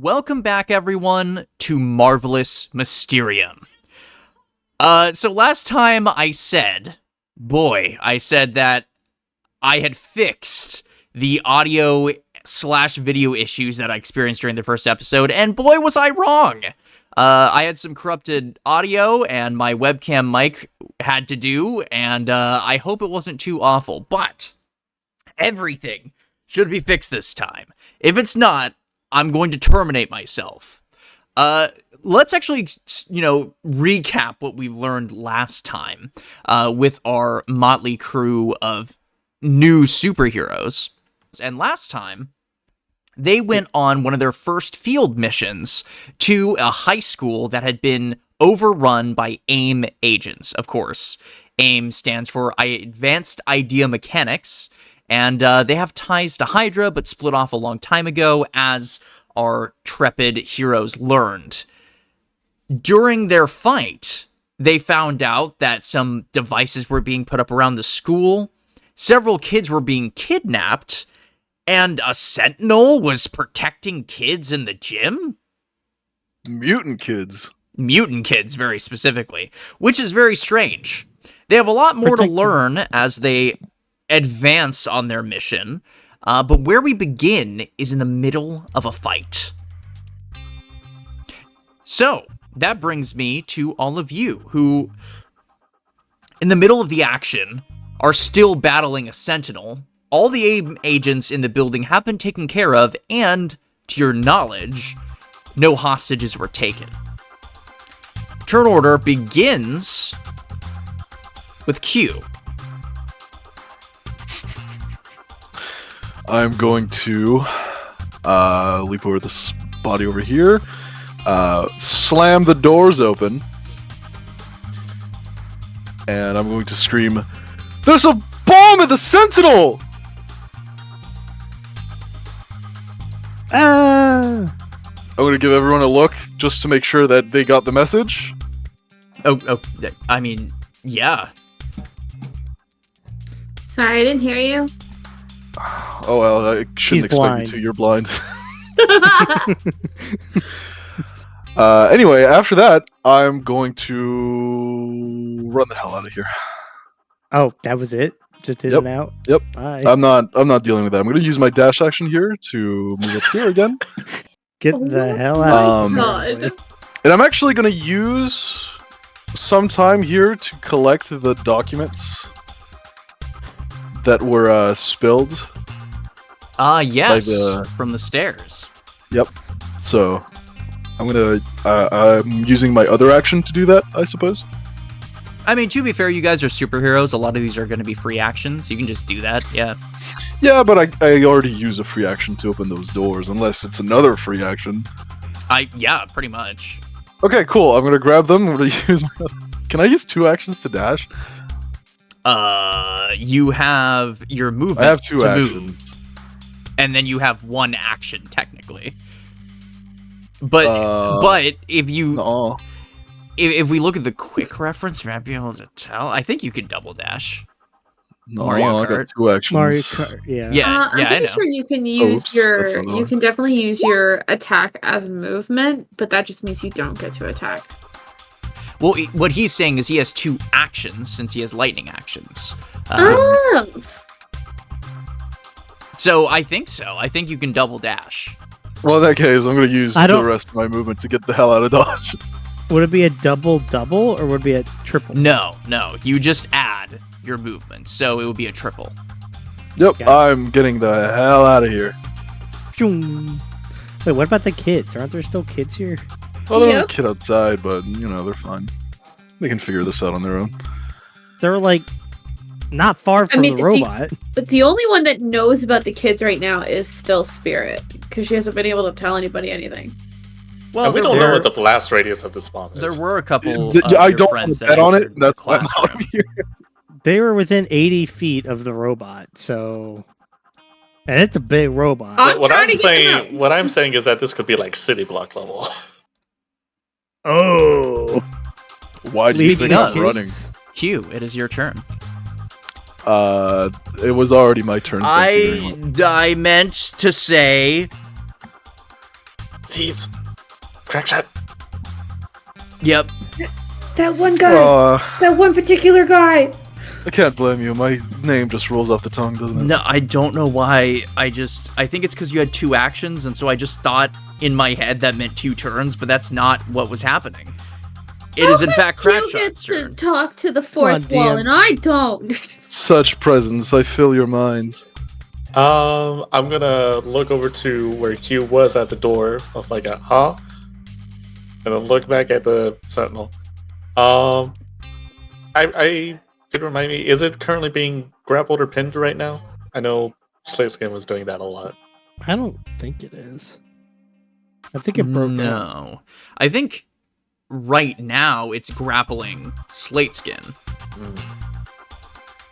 Welcome back, everyone, to Marvelous Mysterium. So last time I said that I had fixed the audio/video issues that I experienced during the first episode, and boy, was I wrong! I had some corrupted audio, and my webcam mic had to do, and I hope it wasn't too awful, but everything should be fixed this time. If it's not, I'm going to terminate myself. Let's actually, recap what we learned last time with our motley crew of new superheroes. And last time, they went on one of their first field missions to a high school that had been overrun by AIM agents, of course. AIM stands for Advanced Idea Mechanics, and they have ties to Hydra, but split off a long time ago, as our trepid heroes learned. During their fight, they found out that some devices were being put up around the school, several kids were being kidnapped, and a sentinel was protecting kids in the gym? Mutant kids. Mutant kids, very specifically, which is very strange. They have a lot more to learn as they advance on their mission, but where we begin is in the middle of a fight. So, that brings me to all of you who, in the middle of the action, are still battling a sentinel. All the AIM agents in the building have been taken care of, and, to your knowledge, no hostages were taken. Turn order begins with Q. I'm going to leap over this body over here, slam the doors open, and I'm going to scream, "There's a bomb at the Sentinel!" I'm going to give everyone a look just to make sure that they got the message. I mean, yeah. Sorry, I didn't hear you. Oh well, I shouldn't expect you to. You're blind. Anyway, after that, I'm going to run the hell out of here. Oh, that was it? Just in and out? Yep. Bye. I'm not dealing with that. I'm going to use my dash action here to move up here again. Get the hell out. God. And I'm actually going to use some time here to collect the documents that were spilled. Yes, from the stairs. Yep. So I'm using my other action to do that, I suppose. I mean, to be fair, you guys are superheroes. A lot of these are going to be free actions. You can just do that, yeah. Yeah, but I already used a free action to open those doors, unless it's another free action. Yeah, pretty much. Okay, cool. I'm going to grab them. I'm going to use Can I use 2 actions to dash? You have your movement. I have 2 actions. Move, and then you have 1 action, technically. But if you... No. If we look at the quick reference, you might be able to tell. I think you can double dash. No, Mario I Kart. got 2 actions. Mario Kart, yeah. Yeah, I'm I pretty know. sure you can use you can definitely use your attack as movement, but that just means you don't get to attack. Well, what he's saying is he has 2 actions since he has lightning actions. So I think so. I think you can double dash. Well, in that case, I'm going to use the rest of my movement to get the hell out of Dodge. Would it be a double, or would it be a triple? No. You just add your movement, so it would be a triple. Yep, okay. I'm getting the hell out of here. Wait, what about the kids? Aren't there still kids here? Well, there's a kid outside, but, they're fine. They can figure this out on their own. They're, not far from the robot. But the only one that knows about the kids right now is still Spirit, because she hasn't been able to tell anybody anything. Well, and we don't know what the blast radius of this bomb is. There were a couple I don't friends bet on it. That's why I'm out here. They were within 80 feet of the robot, so... And it's a big robot. What I'm saying is that this could be like city block level. Oh! Why do you think I'm running? Q, it is your turn. It was already my turn. I meant to say Thieves. Crackshot. Yep. That one guy. That one particular guy. I can't blame you. My name just rolls off the tongue, doesn't it? No, I don't know why. I think it's because you had 2 actions, and so I just thought in my head that meant 2 turns, but that's not what was happening. It is in fact You get Crackshot's to turn. talk to the 4th wall, DM. and I don't. Such presence, I fill your minds. I'm gonna look over to where Q was at the door of like a huh? And then look back at the sentinel. I could remind me, is it currently being grappled or pinned right now? I know Slateskin was doing that a lot. I don't think it is. I think it broke out. No. I think right now it's grappling Slateskin.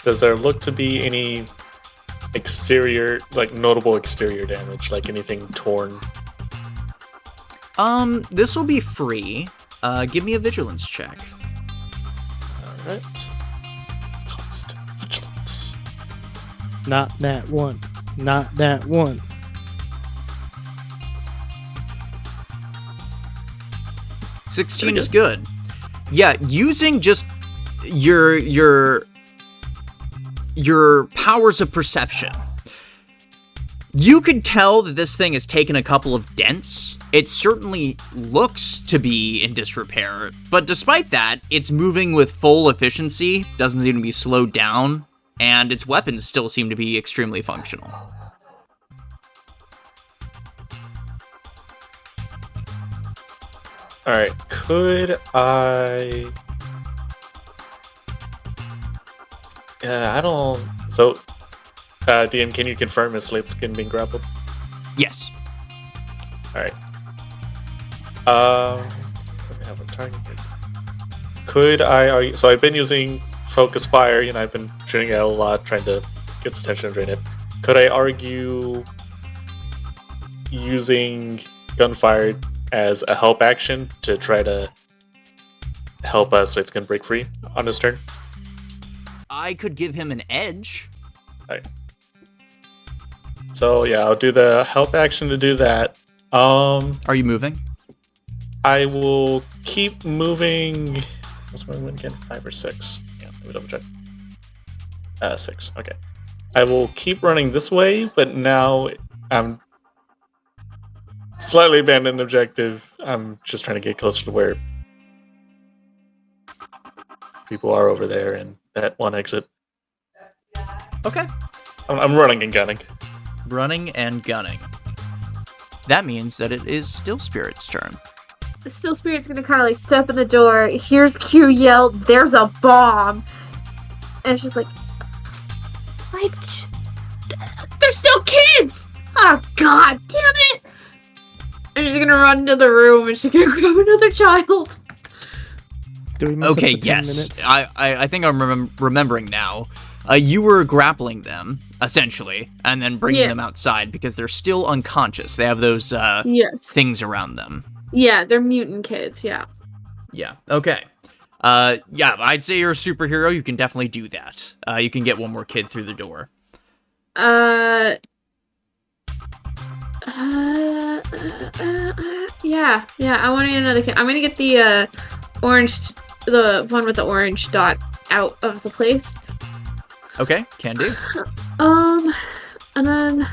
Does there look to be any exterior, like notable exterior damage, like anything torn? This will be free. Give me a vigilance check. Alright. Constant vigilance. Not that one. Not that one. 16 is good. Yeah, using just your powers of perception. You could tell that this thing has taken a couple of dents. It certainly looks to be in disrepair, but despite that, it's moving with full efficiency, doesn't seem to be slowed down, and its weapons still seem to be extremely functional. Alright, could I... Yeah, I don't... So, DM, can you confirm is Slateskin being grappled? Yes. Alright. So we have a target. Could I... So I've been using Focus Fire, I've been shooting at a lot, trying to get its attention and drain it. Could I argue using Gunfire as a help action to try to help Slateskin break free on his turn? I could give him an edge. Alright. So yeah, I'll do the help action to do that. Are you moving? I will keep moving. What's my movement again? 5 or 6? Yeah, let me double check. 6. Okay. I will keep running this way, but now I'm slightly abandoned objective. I'm just trying to get closer to where people are over there and that one exit. Okay. I'm running and gunning. Running and gunning. That means that it is Still Spirit's turn. Still Spirit's gonna kind of like step in the door. Hears Q yell, "There's a bomb!" And it's just like, they're still kids! Oh god, damn it! And she's gonna run into the room and she's gonna grab another child. Do we mess up Okay, the 10 yes. minutes? I think I'm remembering now. You were grappling them, essentially, and then bringing them outside because they're still unconscious. They have those Yes. things around them. Yeah, they're mutant kids, yeah. Yeah, okay. Yeah, I'd say you're a superhero. You can definitely do that. You can get one more kid through the door. Yeah, I want to get another kid. I'm gonna get the the one with the orange dot out of the place. Okay, can do. And then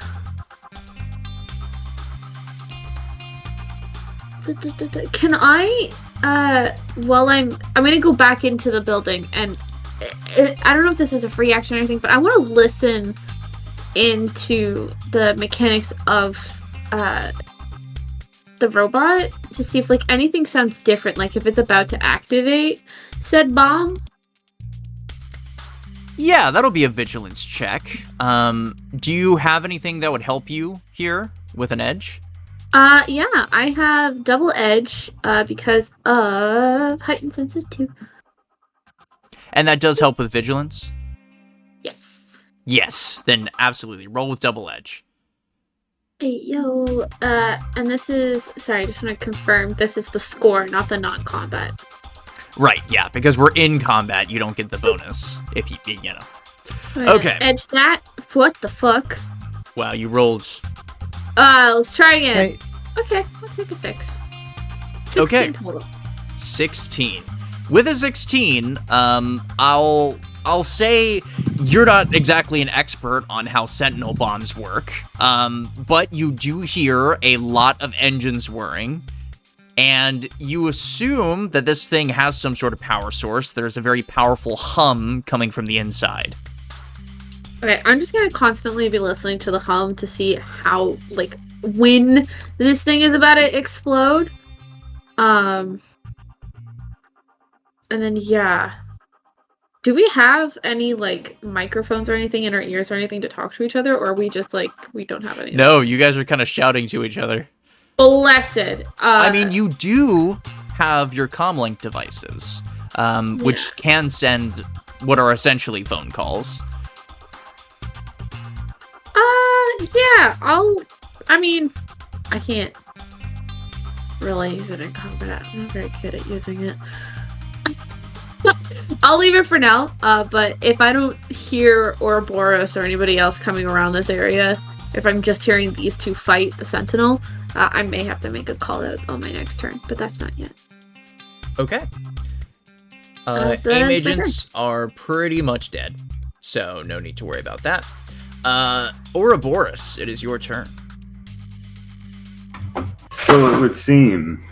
can I while I'm gonna go back into the building and I don't know if this is a free action or anything, but I want to listen into the mechanics of the robot to see if like anything sounds different, like if it's about to activate said bomb. Yeah, that'll be a vigilance check. Do you have anything that would help you here with an edge? Yeah, I have double edge because of heightened senses too. And that does help with vigilance? Yes. Yes, then absolutely. Roll with double edge. Hey, yo, and this is, sorry, I just want to confirm, this is the score, not the non-combat. Right, yeah, because we're in combat, you don't get the bonus, if you know. Okay. Edge that, what the fuck? Wow, you rolled... Let's try again. Hey, Okay, I'll take a 6. 16 Okay. total. 16. With a 16, I'll say you're not exactly an expert on how sentinel bombs work, but you do hear a lot of engines whirring, and you assume that this thing has some sort of power source. There's a very powerful hum coming from the inside. Okay, I'm just gonna constantly be listening to the hum to see how, like, when this thing is about to explode. And then, yeah. Do we have any, like, microphones or anything in our ears or anything to talk to each other? Or are we just, like, we don't have anything? No, you guys are kind of shouting to each other. Blessed. I mean, you do have your comlink devices, which can send what are essentially phone calls. Yeah, I can't really use it in combat. I'm not very good at using it. I'll leave it for now, but if I don't hear Ouroboros or anybody else coming around this area, if I'm just hearing these two fight the Sentinel, I may have to make a call out on my next turn, but that's not yet. Okay. So AIM that's my agents are pretty much dead, so no need to worry about that. Ouroboros, it is your turn. So it would seem,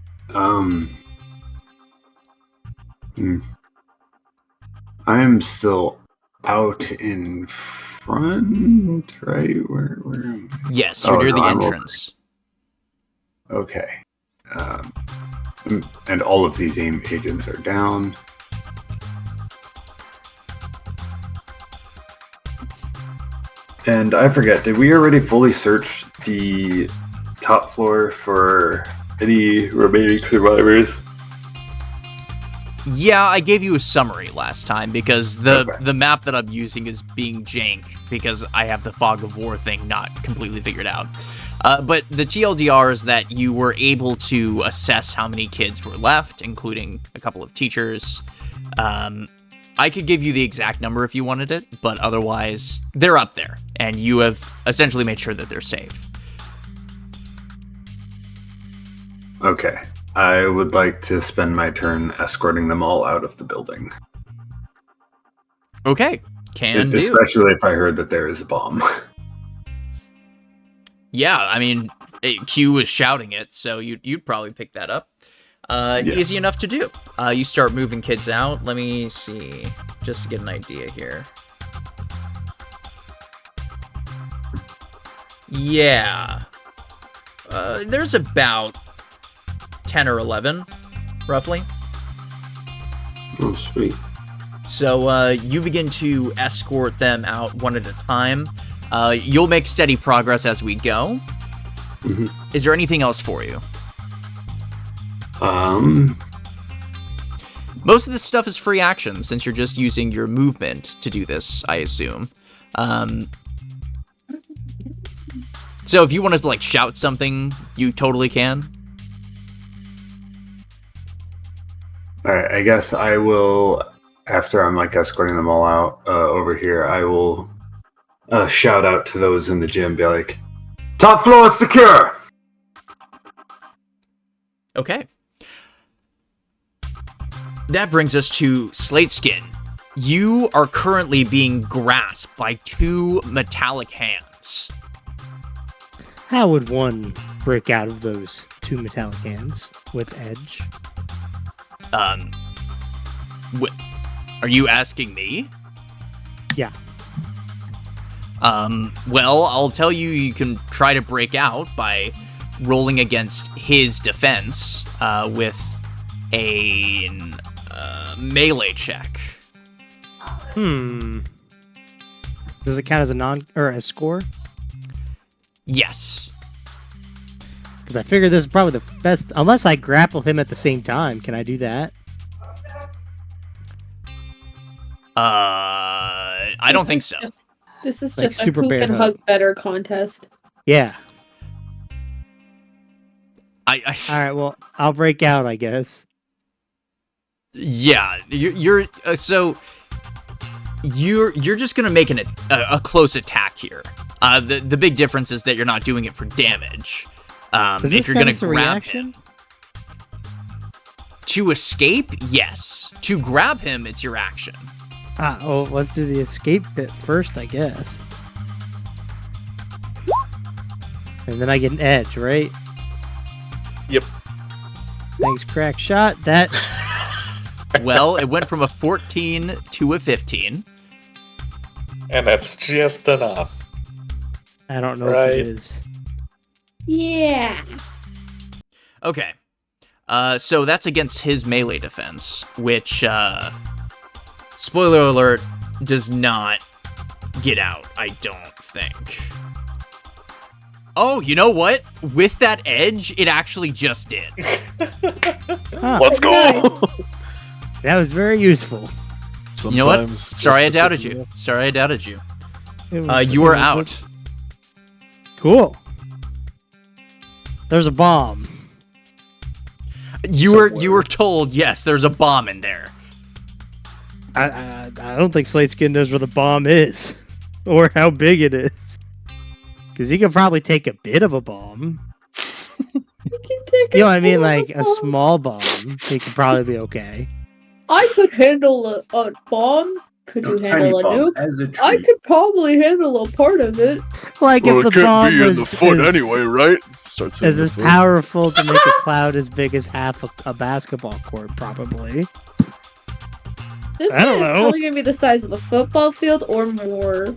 I'm still out in front, right? Where am I? Yes, you're near the I'm entrance. Okay. And all of these AIM agents are down. And I forget, did we already fully search the top floor for any remaining survivors? Yeah, I gave you a summary last time because the Okay. map that I'm using is being jank because I have the Fog of War thing not completely figured out. But the TLDR is that you were able to assess how many kids were left, including a couple of teachers. I could give you the exact number if you wanted it, but otherwise, they're up there, and you have essentially made sure that they're safe. Okay. I would like to spend my turn escorting them all out of the building. Okay, can do. Especially if I heard that there is a bomb. Yeah, I mean, Q was shouting it, so you'd probably pick that up. Easy enough to do. You start moving kids out. Let me see, just to get an idea here. Yeah. There's about 10 or 11, roughly. Oh, sweet. So you begin to escort them out one at a time. You'll make steady progress as we go. Mm-hmm. Is there anything else for you? Most of this stuff is free action, since you're just using your movement to do this, I assume. So if you wanted to, like, shout something, you totally can. Alright, I guess I will, after I'm, like, escorting them all out over here, I will shout out to those in the gym, be like, top floor is secure! Okay. That brings us to Slateskin. You are currently being grasped by two metallic hands. How would one break out of those two metallic hands with edge? Are you asking me? Yeah. Well, I'll tell you, you can try to break out by rolling against his defense with a melee check. Does it count as a score? Yes. Because I figure this is probably the best. Unless I grapple him at the same time, can I do that? I don't think so. This is Like just a Super who Bear can Hug. hug better contest. Yeah. I All right. Well, I'll break out, I guess. Yeah, you're just gonna make a close attack here. The big difference is that you're not doing it for damage. Is this if you're gonna a grab reaction? him. To escape, yes. To grab him, it's your action. Oh, let's do the escape bit first, I guess. And then I get an edge, right? Yep. Thanks, Crackshot. That Well, it went from a 14 to a 15. And that's just enough. I don't know if Right. it is. Yeah. Okay. So that's against his melee defense, which, spoiler alert, does not get out, I don't think. Oh, you know what? With that edge, it actually just did. Huh, Let's go. that was very useful. You know what? Sometimes Sorry I just doubted the you. Sorry I doubted you. It was- You it are was- out. Cool. There's a bomb. You were told, yes, there's a bomb in there. I don't think Slateskin knows where the bomb is or how big it is. Because he could probably take a bit of a bomb. You can take You know what I mean? a Like a bomb. small bomb. He could probably be okay. I could handle a bomb. Could you handle a nuke? as a I could probably handle a part of it. Like Well, if it the can't bomb be in was the foot is, anyway, right? Starts is in the as foot. powerful to make a cloud as big as half a basketball court, probably. This I don't guy is know. probably gonna be the size of the football field or more.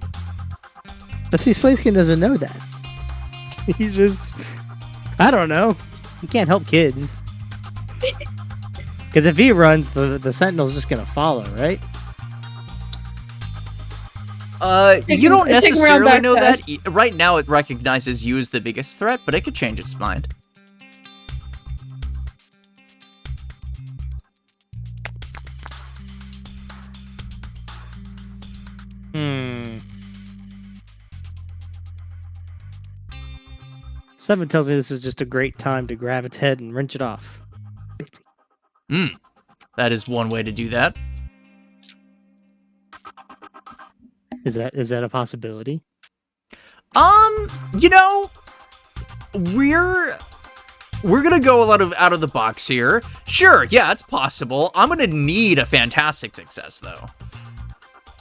But see, Slateskin doesn't know that. He's just, I don't know. He can't help kids. Because if he runs, the Sentinel's just gonna follow, right? You don't Take him around necessarily know back that. Right now, it recognizes you as the biggest threat, but it could change its mind. Hmm. 7 tells me this is just a great time to grab its head and wrench it off. That is one way to do that. Is that a possibility? You know, we're gonna go a lot of out of the box here. Sure, yeah, it's possible. I'm gonna need a fantastic success though.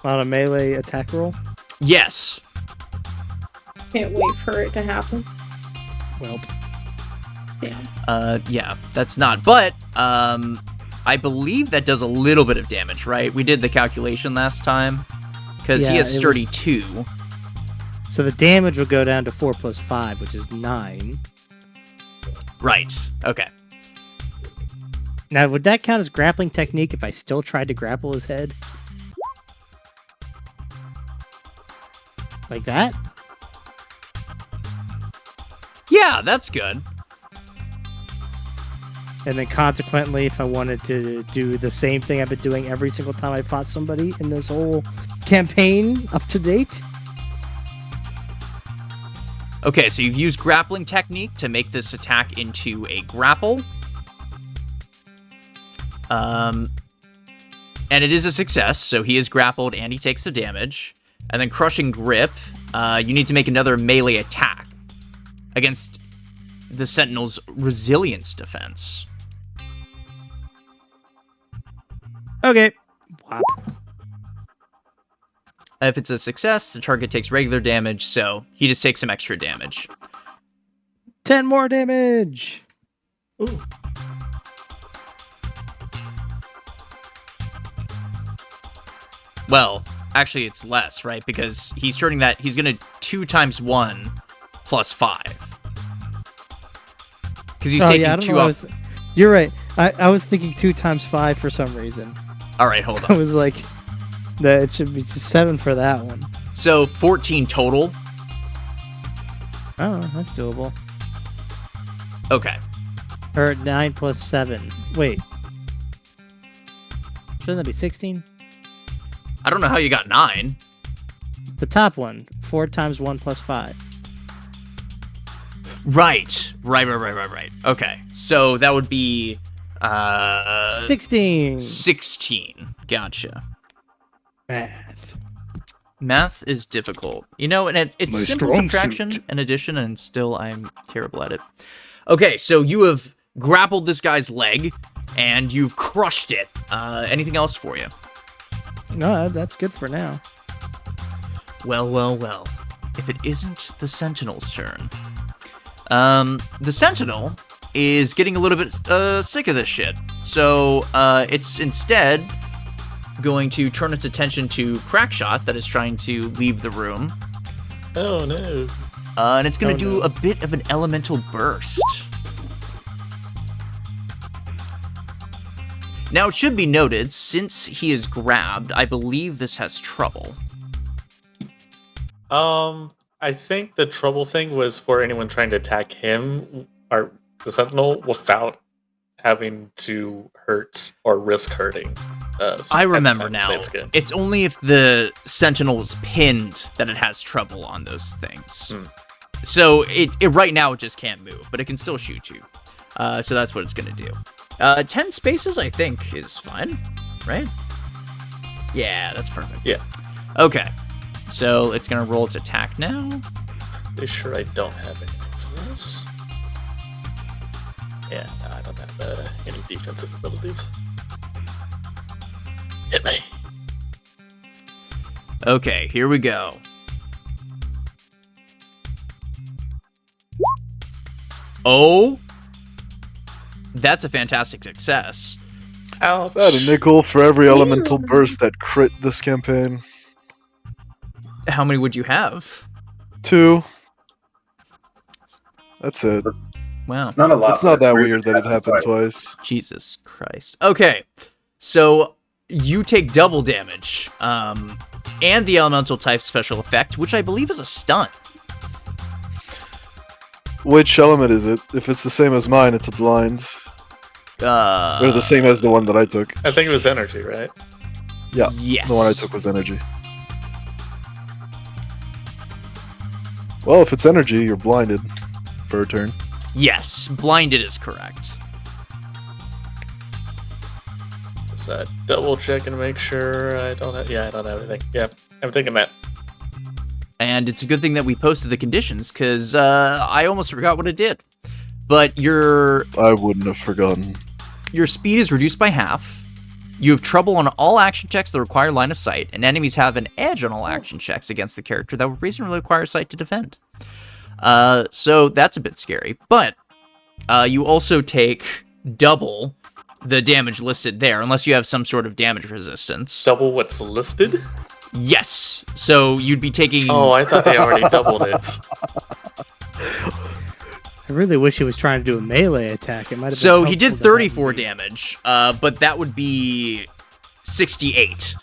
On a melee attack roll? Yes. Can't wait for it to happen. Well, Damn. Yeah, that's not. But I believe that does a little bit of damage, right? We did the calculation last time because he Yeah, has it sturdy 2. so the damage will go down to 4 plus 5, which is 9. Right. Okay. Now, would that count as grappling technique if I still tried to grapple his head? Like that? Yeah, that's good. And then consequently, if I wanted to do the same thing I've been doing every single time I fought somebody in this whole campaign up to date? Okay, so you've used grappling technique to make this attack into a grapple. And it is a success, so he is grappled and he takes the damage. And then crushing grip, you need to make another melee attack against the Sentinel's resilience defense. Okay. Whop. If it's a success, the target takes regular damage, so he just takes some extra damage. 10 more damage! Ooh. Well, actually, it's less, right? Because he's turning that, he's gonna 2 times 1 plus 5. Because he's taking I don't 2 know. off. You're right. I was thinking 2 times 5 for some reason. Alright, hold I on. was like, that it should be just 7 for that one. So, 14 total. Oh, that's doable. Okay. Or 9 plus 7. Wait. Shouldn't that be 16? I don't know how you got 9. The top one. 4 times 1 plus 5. Right. Okay. So, that would be... 16! 16. Gotcha. Math. Math is difficult. You know, and it's My simple strong subtraction suit. and addition, and still I'm terrible at it. Okay, so you have grappled this guy's leg, and you've crushed it. Anything else for you? No, that's good for now. Well. If it isn't the Sentinel's turn. The Sentinel is getting a little bit sick of this shit. So it's instead going to turn its attention to Crackshot that is trying to leave the room. Oh no. And it's going to do a bit of an elemental burst. Now, it should be noted, since he is grabbed, I believe this has trouble. I think the trouble thing was for anyone trying to attack him, or the Sentinel, without having to hurt or risk hurting. I remember now. Slateskin. It's only if the Sentinel is pinned that it has trouble on those things. So it right now it just can't move, but it can still shoot you. So that's what it's going to do. 10 spaces, I think, is fine, right? Yeah, that's perfect. Yeah. Okay. So it's going to roll its attack now. Pretty sure I don't have anything for this. Yeah, no, I don't have any defensive abilities. Hit me. Okay, here we go. Oh, that's a fantastic success. Ouch. About a nickel for every elemental burst that crit this campaign. How many would you have? 2. That's it. Wow. It's not a lot. It's not but that really weird that it happened twice. Jesus Christ. Okay, so you take double damage, and the elemental type special effect, which I believe is a stun. Which element is it? If it's the same as mine, it's a blind. Or the same as the one that I took. I think it was energy, right? Yeah, Yes. the one I took was energy. Well, if it's energy, you're blinded for a turn. Yes, blinded is correct. Just double check and make sure I don't have. Yeah, I don't have anything. Yeah, I'm taking that. And it's a good thing that we posted the conditions, because I almost forgot what it did. But your I wouldn't have forgotten. speed is reduced by half. You have trouble on all action checks that require line of sight, and enemies have an edge on all action checks against the character that would reasonably require sight to defend. So that's a bit scary. But you also take double the damage listed there, unless you have some sort of damage resistance. Double what's listed? Yes. So you'd be taking... Oh, I thought they already doubled it. I really wish he was trying to do a melee attack. It might have. So been he did helpful to have 34 me. damage, but that would be 68.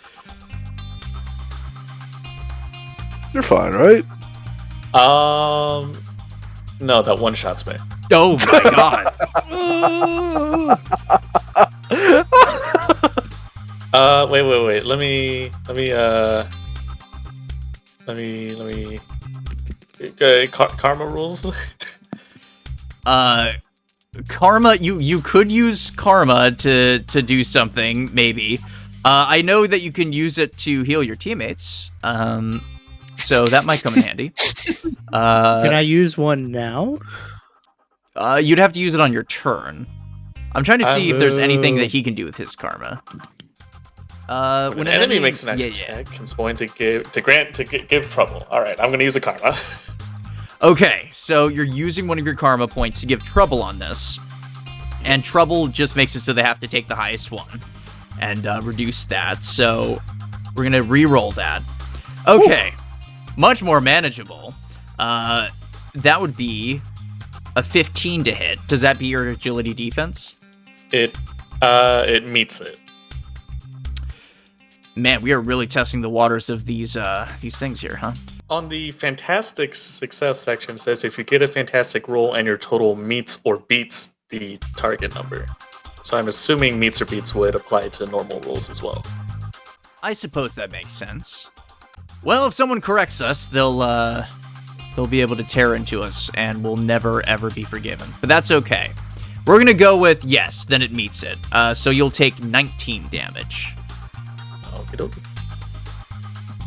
You're fine, right? No, that one shots me. Oh my god. Wait. Let me. Karma rules. Karma, you could use karma to do something, maybe. I know that you can use it to heal your teammates, so that might come in handy. Can I use one now? You'd have to use it on your turn. I'm trying to see if there's anything that he can do with his karma. When an enemy makes an action check, it's going to give trouble. All right, I'm going to use a karma. Okay, so you're using one of your karma points to give trouble on this, and trouble just makes it so they have to take the highest one and reduce that. So we're gonna re-roll that. Okay, much more manageable. That would be a 15 to hit. Does that be your agility defense? It meets it. Man, we are really testing the waters of these things here, huh? On the fantastic success section, it says if you get a fantastic roll and your total meets or beats the target number. So I'm assuming meets or beats would apply to normal rolls as well. I suppose that makes sense. Well, if someone corrects us, they'll be able to tear into us, and we'll never ever be forgiven. But that's okay. We're gonna go with yes, then it meets it. So you'll take 19 damage. Okie dokie.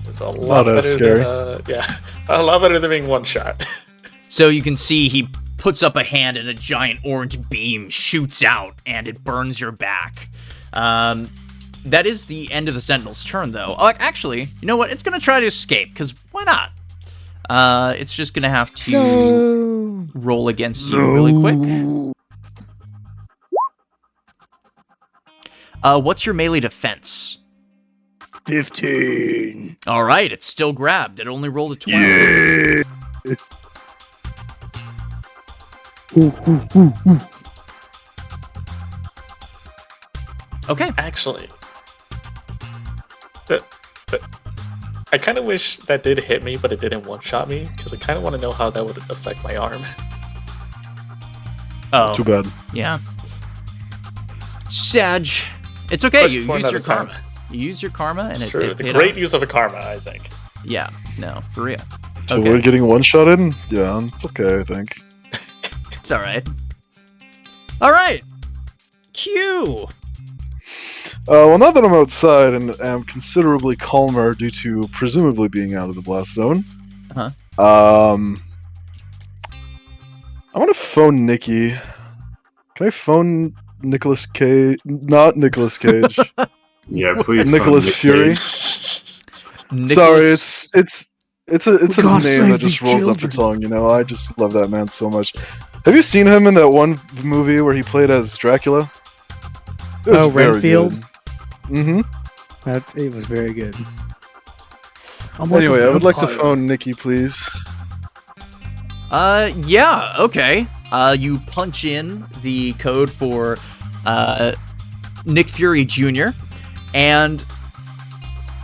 It's a Not lot as better scary. than, a lot better than being one shot. So you can see he puts up a hand and a giant orange beam shoots out and it burns your back. That is the end of the Sentinel's turn, though. Actually, you know what? It's going to try to escape, because why not? It's just going to have to roll against you really quick. What's your melee defense? 15. All right, it's still grabbed. It only rolled a 12. Yeah. Ooh. Okay. Actually, I kind of wish that did hit me, but it didn't one-shot me, because I kind of want to know how that would affect my arm. Oh. Too bad. Yeah. Sag. It's okay. Push You for use your another time. karma. You use your karma, and It's it true. The paid great off. use of a karma, I think. Yeah. No, for real. So Okay. we're getting one-shot in? Yeah, it's okay, I think. It's all right. All right. Q. Well, now that I'm outside and am considerably calmer due to presumably being out of the blast zone, Uh-huh. I want to phone Nikki. Can I phone Nicolas Cage? Not Nicolas Cage. Yeah, please. Nicholas phone Nick Fury. Cage. Sorry, it's a gotta name save that just these rolls off the children. tongue. You know, I just love that man so much. Have you seen him in that one movie where he played as Dracula? It was Oh, very Renfield? good. Mm-hmm. It was very good. Anyway, I would like to phone Nikki, please. Yeah, okay. You punch in the code for, Nick Fury Jr., and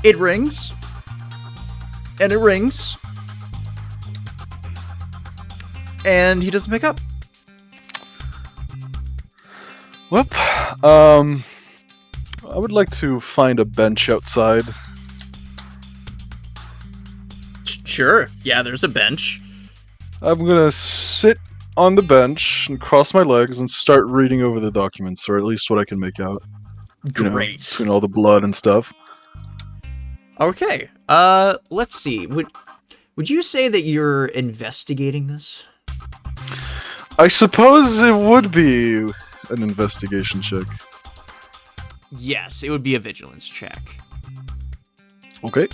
it rings. And it rings. And he doesn't pick up. Well, I would like to find a bench outside. Sure. Yeah, there's a bench. I'm gonna sit on the bench and cross my legs and start reading over the documents, or at least what I can make out. You know, Great. between all the blood and stuff. Okay. Let's see. Would you say that you're investigating this? I suppose it would be an investigation check. Yes, it would be a vigilance check. Okay.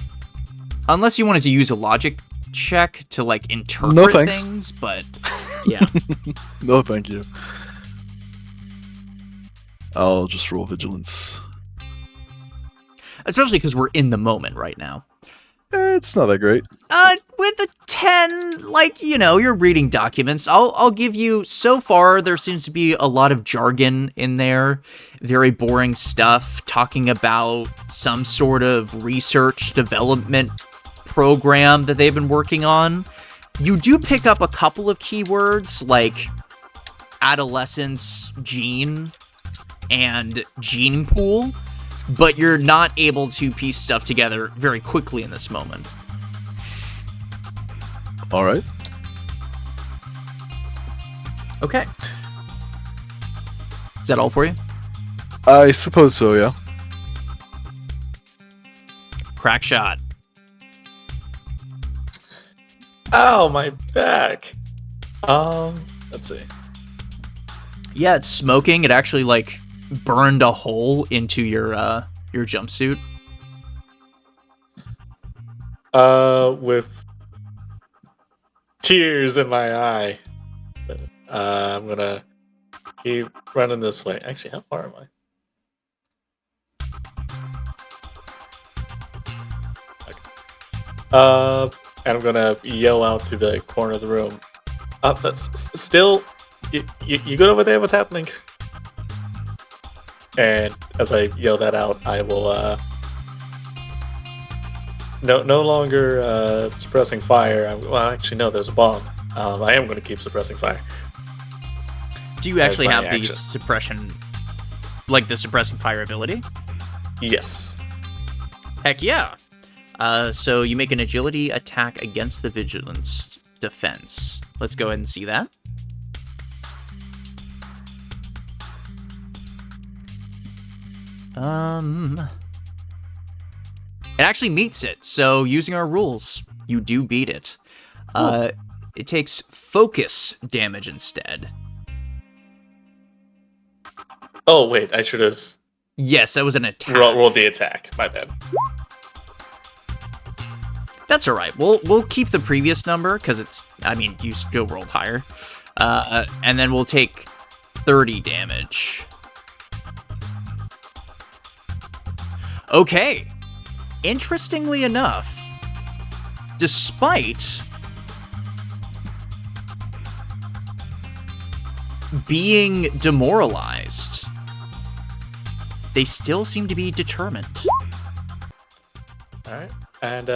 Unless you wanted to use a logic check to, like, interpret No, thanks. things, but yeah. No, thank you. I'll just roll vigilance. Especially because we're in the moment right now. It's not that great. With a 10, like, you know, you're reading documents. I'll give you, so far, there seems to be a lot of jargon in there. Very boring stuff, talking about some sort of research development program that they've been working on. You do pick up a couple of keywords, like adolescence gene and gene pool, but you're not able to piece stuff together very quickly in this moment. Alright. Okay. Is that all for you? I suppose so, yeah. Crackshot. Ow, my back. Let's see. Yeah, it's smoking. It actually, like, burned a hole into your jumpsuit. With tears in my eye. I'm gonna keep running this way. Actually, how far am I? Okay. And I'm gonna yell out to the corner of the room. That's still. You good over there? What's happening? And as I yell that out, I will no longer suppressing fire. Well, actually, no. There's a bomb. I am going to keep suppressing fire. Do you actually my have the action. suppression, like the suppressing fire ability? Yes. Heck yeah. So you make an agility attack against the vigilance defense. Let's go ahead and see that. It actually meets it, so using our rules, you do beat it. It takes focus damage instead. Oh wait, I should have Yes, that was an attack. rolled the attack. My bad. That's all right. We'll keep the previous number because you still rolled higher, and then we'll take 30 damage. Okay. Interestingly enough, despite being demoralized, they still seem to be determined. All right. And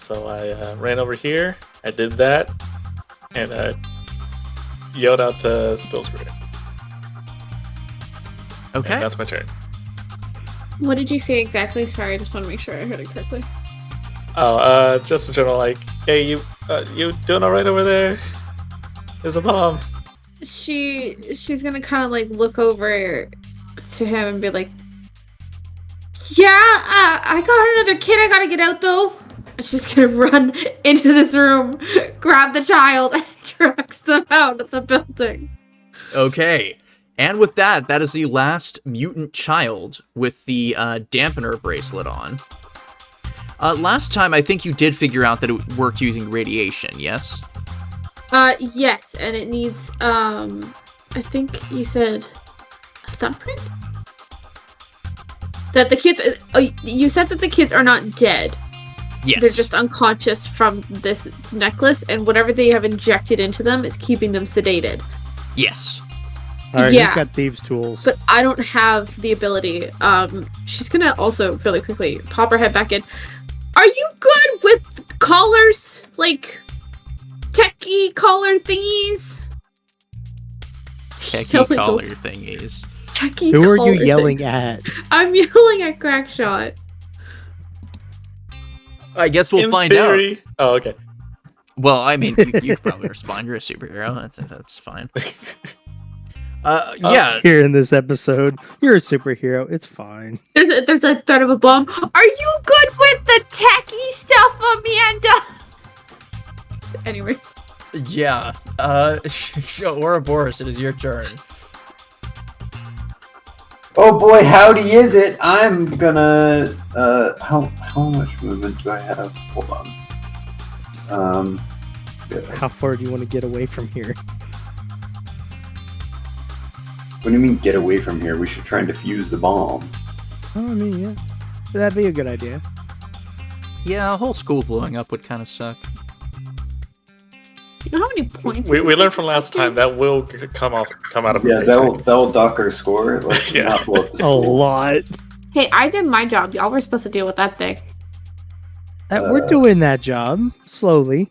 so I ran over here. I did that, and yelled out to Still Screwed. Okay. And that's my turn. What did you say exactly? Sorry, I just want to make sure I heard it correctly. Oh, just in general, like, hey, you doing all right over there? There's a bomb. She's gonna kind of like look over to him and be like, "Yeah, I got another kid. I gotta get out though." And she's gonna run into this room, grab the child, and drags them out of the building. Okay. And with that is the last mutant child with the dampener bracelet on. Last time, I think you did figure out that it worked using radiation, yes? Yes, and it needs, I think you said a thumbprint? That the kids, you said that the kids are not dead. Yes. They're just unconscious from this necklace, and whatever they have injected into them is keeping them sedated. Yes. Alright, Yeah. he's got thieves' tools. But I don't have the ability. She's gonna also really quickly pop her head back in. Are you good with collars? Like, techie collar thingies? Techie Yelling collar over- thingies. Techie Who are collar you yelling things. at? I'm yelling at Crackshot. I guess we'll In find out. theory. Oh, okay. Well, I mean, you could probably respond. You're a superhero. That's fine. Yeah. Here in this episode, you're a superhero. It's fine. There's a threat of a bomb. Are you good with the techie stuff, Amanda? Anyway. Yeah. Ouroboros, it is your turn. Oh boy, howdy is it? I'm gonna how much movement do I have? Hold on. How far do you want to get away from here? What do you mean get away from here? We should try and defuse the bomb. Oh, I mean, yeah. That'd be a good idea. Yeah, a whole school blowing up would kind of suck. You know how many points? We learned from last time that will come out of Yeah, a that'll dock our score. Let's Yeah. not blow up the A school. lot. Hey, I did my job. Y'all were supposed to deal with that thing. We're doing that job slowly.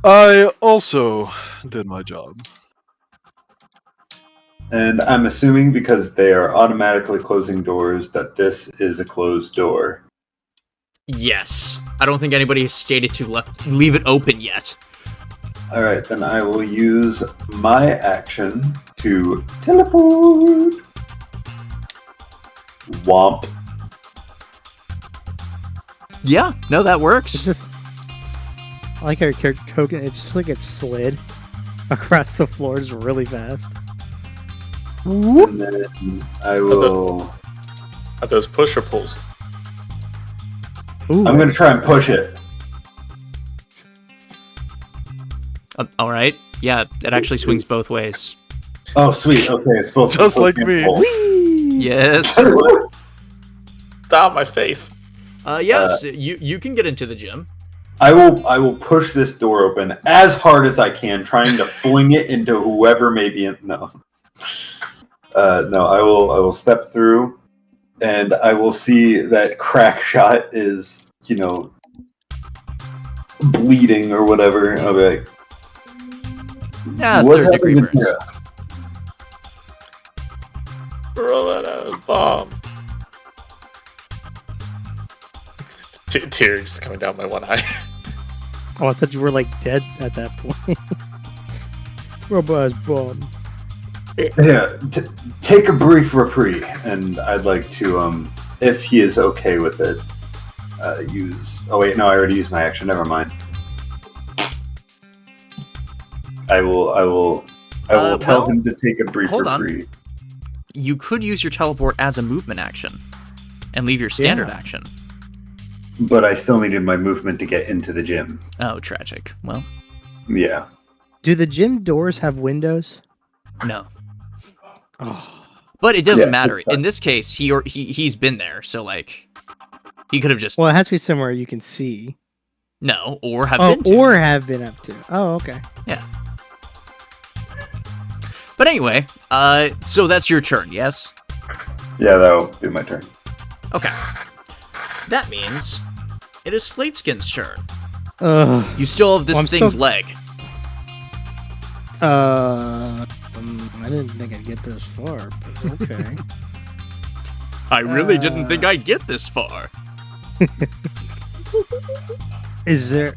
I also did my job. And I'm assuming because they are automatically closing doors that this is a closed door. Yes. I don't think anybody has stated to leave it open yet. Alright, then I will use my action to teleport. Womp. Yeah, no, that It's works. just. I like how your character token, it's just like it slid across the floors really fast. And then I will. Are those push or pulls? Ooh, I'm gonna try and push it. All right. Yeah, it actually swings both ways. Oh, sweet. Okay, it's both. Just both like and me. pull. Whee! Yes. Stop my face. Yes, you can get into the gym. I will push this door open as hard as I can, trying to fling it into whoever may be in. No. No, I will step through, and I will see that Crackshot is, bleeding or whatever. I'll be like, Yeah, what's third degree happening burns. here? Roll out a bomb. Tears coming down my one eye. Oh, I thought you were like dead at that point. Robot's bomb. Yeah, take a brief reprieve, and I'd like to, if he is okay with it, use. Oh wait, no, I already used my action. Never mind. I will tell him to take a brief hold on. retreat. You could use your teleport as a movement action and leave your standard action. But I still needed my movement to get into the gym. Oh, tragic. Well, Yeah. Do the gym doors have windows? no. Oh, But it doesn't Yeah, matter. it's fine. In this case, he's been there, so like he could have just well, it has to be somewhere you can see. no, or have been to. Or have been up to. Oh, okay. Yeah. But anyway, so that's your turn, yes? Yeah, that'll be my turn. Okay. That means it is Slateskin's turn. Ugh. You still have this Well, I'm thing's still- leg. I didn't think I'd get this far, but okay. I really didn't think I'd get this far. Is there...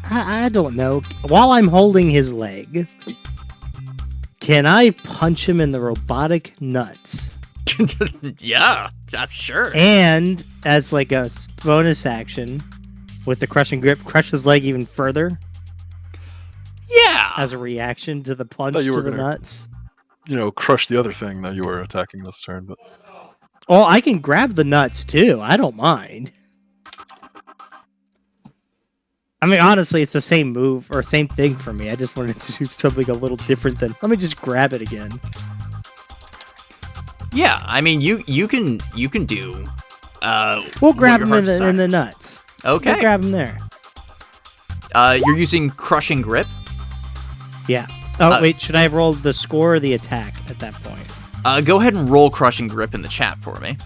I don't know. While I'm holding his leg, can I punch him in the robotic nuts? Yeah, I'm sure. And, as like a bonus action, with the crushing grip, crush his leg even further Yeah. as a reaction to the punch Thought you to were the gonna- nuts? Crush the other thing that you were attacking this turn, but Oh, I can grab the nuts too. I don't mind. I mean, honestly, it's the same move or same thing for me. I just wanted to do something a little different than let me just grab it again. Yeah, I mean, you can do. We'll grab your him in heart the desires. nuts. Okay. We'll grab him there. You're using crushing grip. Yeah. Oh Uh, wait, should I have rolled the score or the attack at that point? Go ahead and roll crushing grip in the chat for me.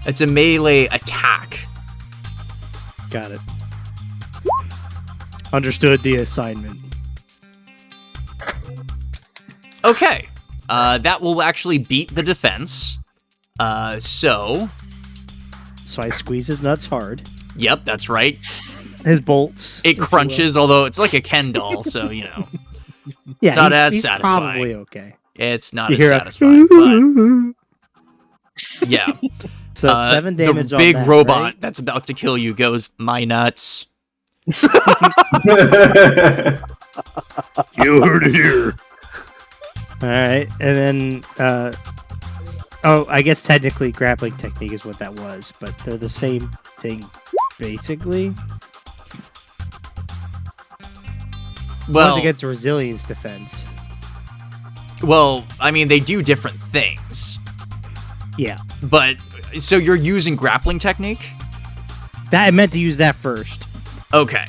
It's a melee attack. Got it. Understood the assignment. Okay. That will actually beat the defense. So, So I squeeze his nuts hard. yep, that's right. His bolts. It if you will. crunches, although it's like a Ken doll, so, Yeah, it's not as he's satisfying. probably okay. it's not You as hear a satisfying. But, yeah. So 7 damage The on big that, robot right? that's about to kill you goes, my nuts. You heard it here. All right, and then I guess technically grappling technique is what that was, but they're the same thing basically. Well, One's against resilience defense. I mean, they do different things. Yeah, But, so you're using grappling technique? that I meant to use that first Okay.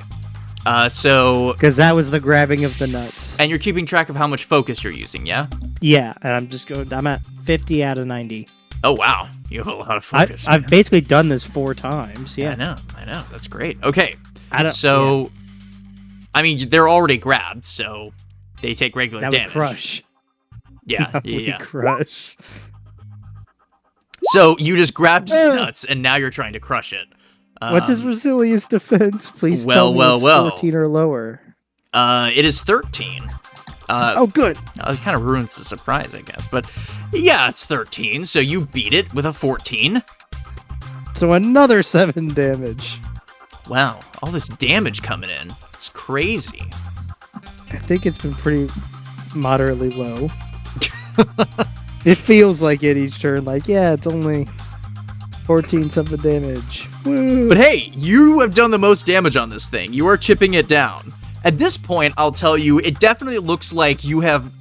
So, because that was the grabbing of the nuts. and you're keeping track of how much focus you're using, yeah? Yeah, and I'm at 50 out of 90. Oh, wow. You have a lot of focus. I've man. basically done this 4 times. Yeah, I know. That's great. Okay. I don't. So, I mean, they're already grabbed, so they take regular that would damage. crush. Yeah, That would yeah. crush. So you just grabbed his nuts, and now you're trying to crush it. What's his resilience defense? Please tell me it's 14 or lower. It is 13. Oh, good. It kind of ruins the surprise, I guess. But yeah, it's 13, so you beat it with a 14. So another 7 damage. Wow, all this damage coming in. It's crazy. I think it's been pretty moderately low. It feels like it each turn. Like, yeah, it's only 14 something damage. Woo. But hey, you have done the most damage on this thing. You are chipping it down. At this point, I'll tell you, it definitely looks like you have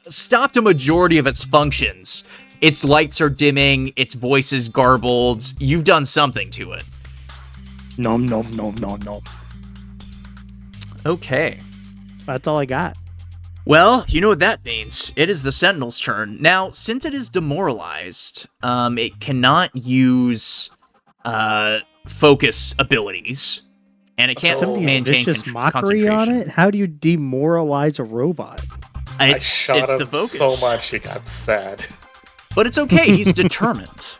stopped a majority of its functions. Its lights are dimming, its voice is garbled. You've done something to it. Nom nom nom nom nom. Okay. That's all I got. Well, you know what that means. It is the Sentinel's turn. Now, since it is demoralized, it cannot use focus abilities, and it can't Somebody's maintain vicious mockery concentration. on it. How do you demoralize a robot? I It's shot him the focus. so much he got sad. But it's okay. He's determined.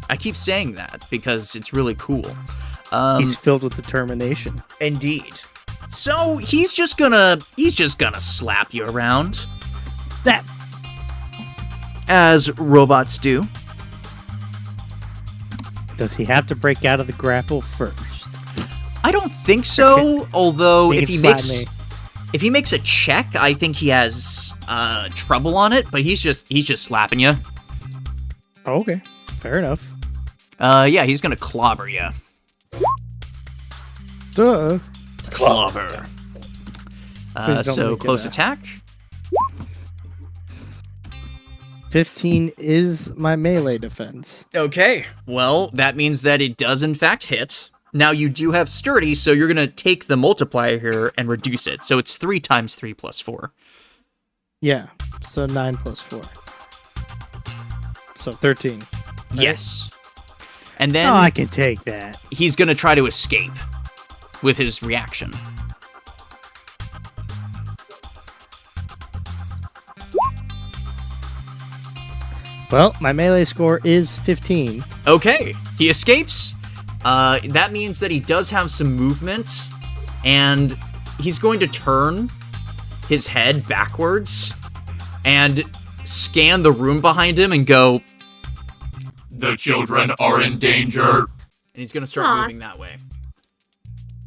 I keep saying that because it's really cool. He's filled with determination. Indeed. So he's just gonna slap you around, That as robots do. does he have to break out of the grapple first? I don't think so. Although He if can he slap makes me. If he makes a check, I think he has trouble on it, but he's just slapping you. Okay, fair enough. Yeah, he's gonna clobber you. Duh. Clobber. Please don't So make it close a- attack. 15 is my melee defense. Okay, well, that means that it does in fact hit. Now you do have sturdy, so you're gonna take the multiplier here and reduce it. So it's 3 times 3 plus 4. Yeah, so 9 plus 4. So 13. Right? Yes. And then Oh, I can take that. he's gonna try to escape with his reaction. Well, my melee score is 15. Okay, he escapes. That means that he does have some movement, and he's going to turn his head backwards and scan the room behind him and go, "The children are in danger." And he's going to start Aw. moving that way.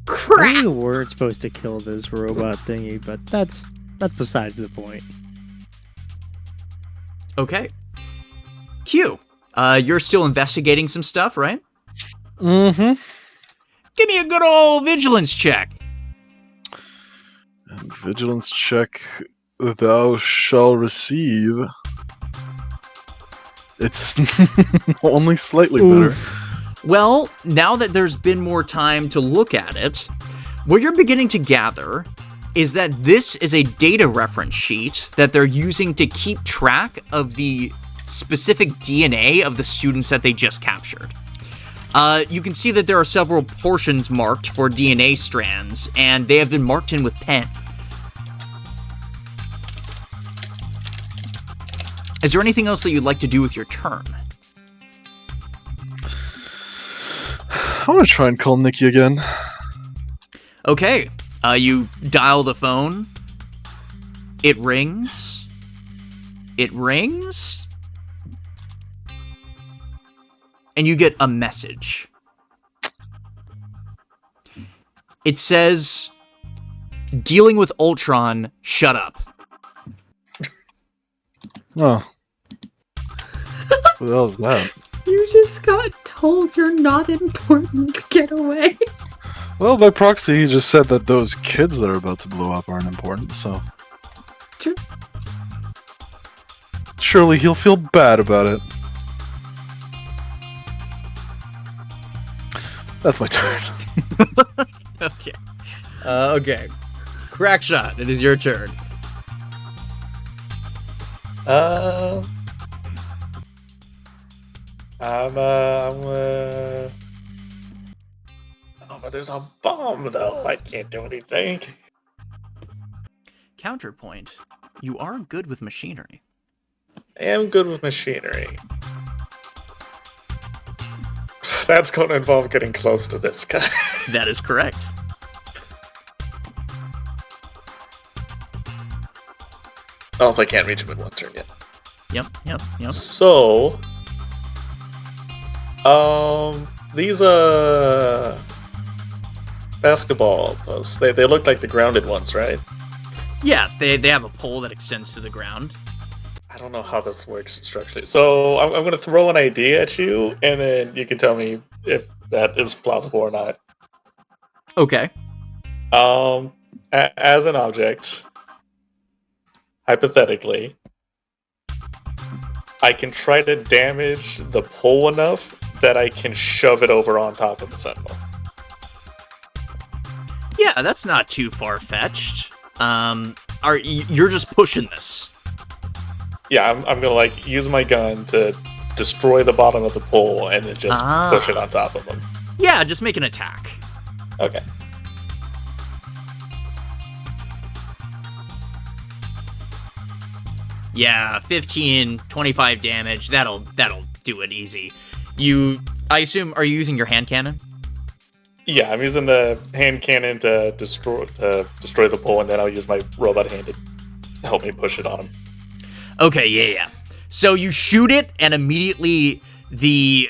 I Crap. knew we weren't supposed to kill this robot thingy, but that's besides the point. Okay. Q, you're still investigating some stuff, right? Mm-hmm. Give me a good old vigilance check. And vigilance check thou shall receive. It's only slightly better. Well, now that there's been more time to look at it, what you're beginning to gather is that this is a data reference sheet that they're using to keep track of the specific DNA of the students that they just captured. You can see that there are several portions marked for DNA strands, and they have been marked in with pen. Is there anything else that you'd like to do with your turn? I want to try and call Nikki again. Okay, you dial the phone. It rings. It rings. And you get a message. It says, "Dealing with Ultron, shut up." Oh. What the hell is that? You just got told you're not important. Get away. Well, by proxy, he just said that those kids that are about to blow up aren't important, so... True. Surely he'll feel bad about it. That's my turn. Okay. Okay. Crackshot, it is your turn. Oh, but there's a bomb though. I can't do anything. Counterpoint, you are good with machinery. I am good with machinery. That's going to involve getting close to this guy. That is correct. Also, I can't reach him in one turn yet. Yep. So, these basketball posts. They look like the grounded ones, right? Yeah, they have a pole that extends to the ground. I don't know how this works structurally. So I'm going to throw an idea at you, and then you can tell me if that is plausible or not. Okay. As an object, hypothetically, I can try to damage the pole enough that I can shove it over on top of the sentinel. Yeah, that's not too far-fetched. You're just pushing this. Yeah, I'm gonna like use my gun to destroy the bottom of the pole and then just push it on top of them. Yeah, just make an attack. Okay. Yeah, 15, 25 damage. That'll do it easy. I assume, are you using your hand cannon? Yeah, I'm using the hand cannon to destroy the pole, and then I'll use my robot hand to help me push it on him. Okay, yeah. So you shoot it, and immediately the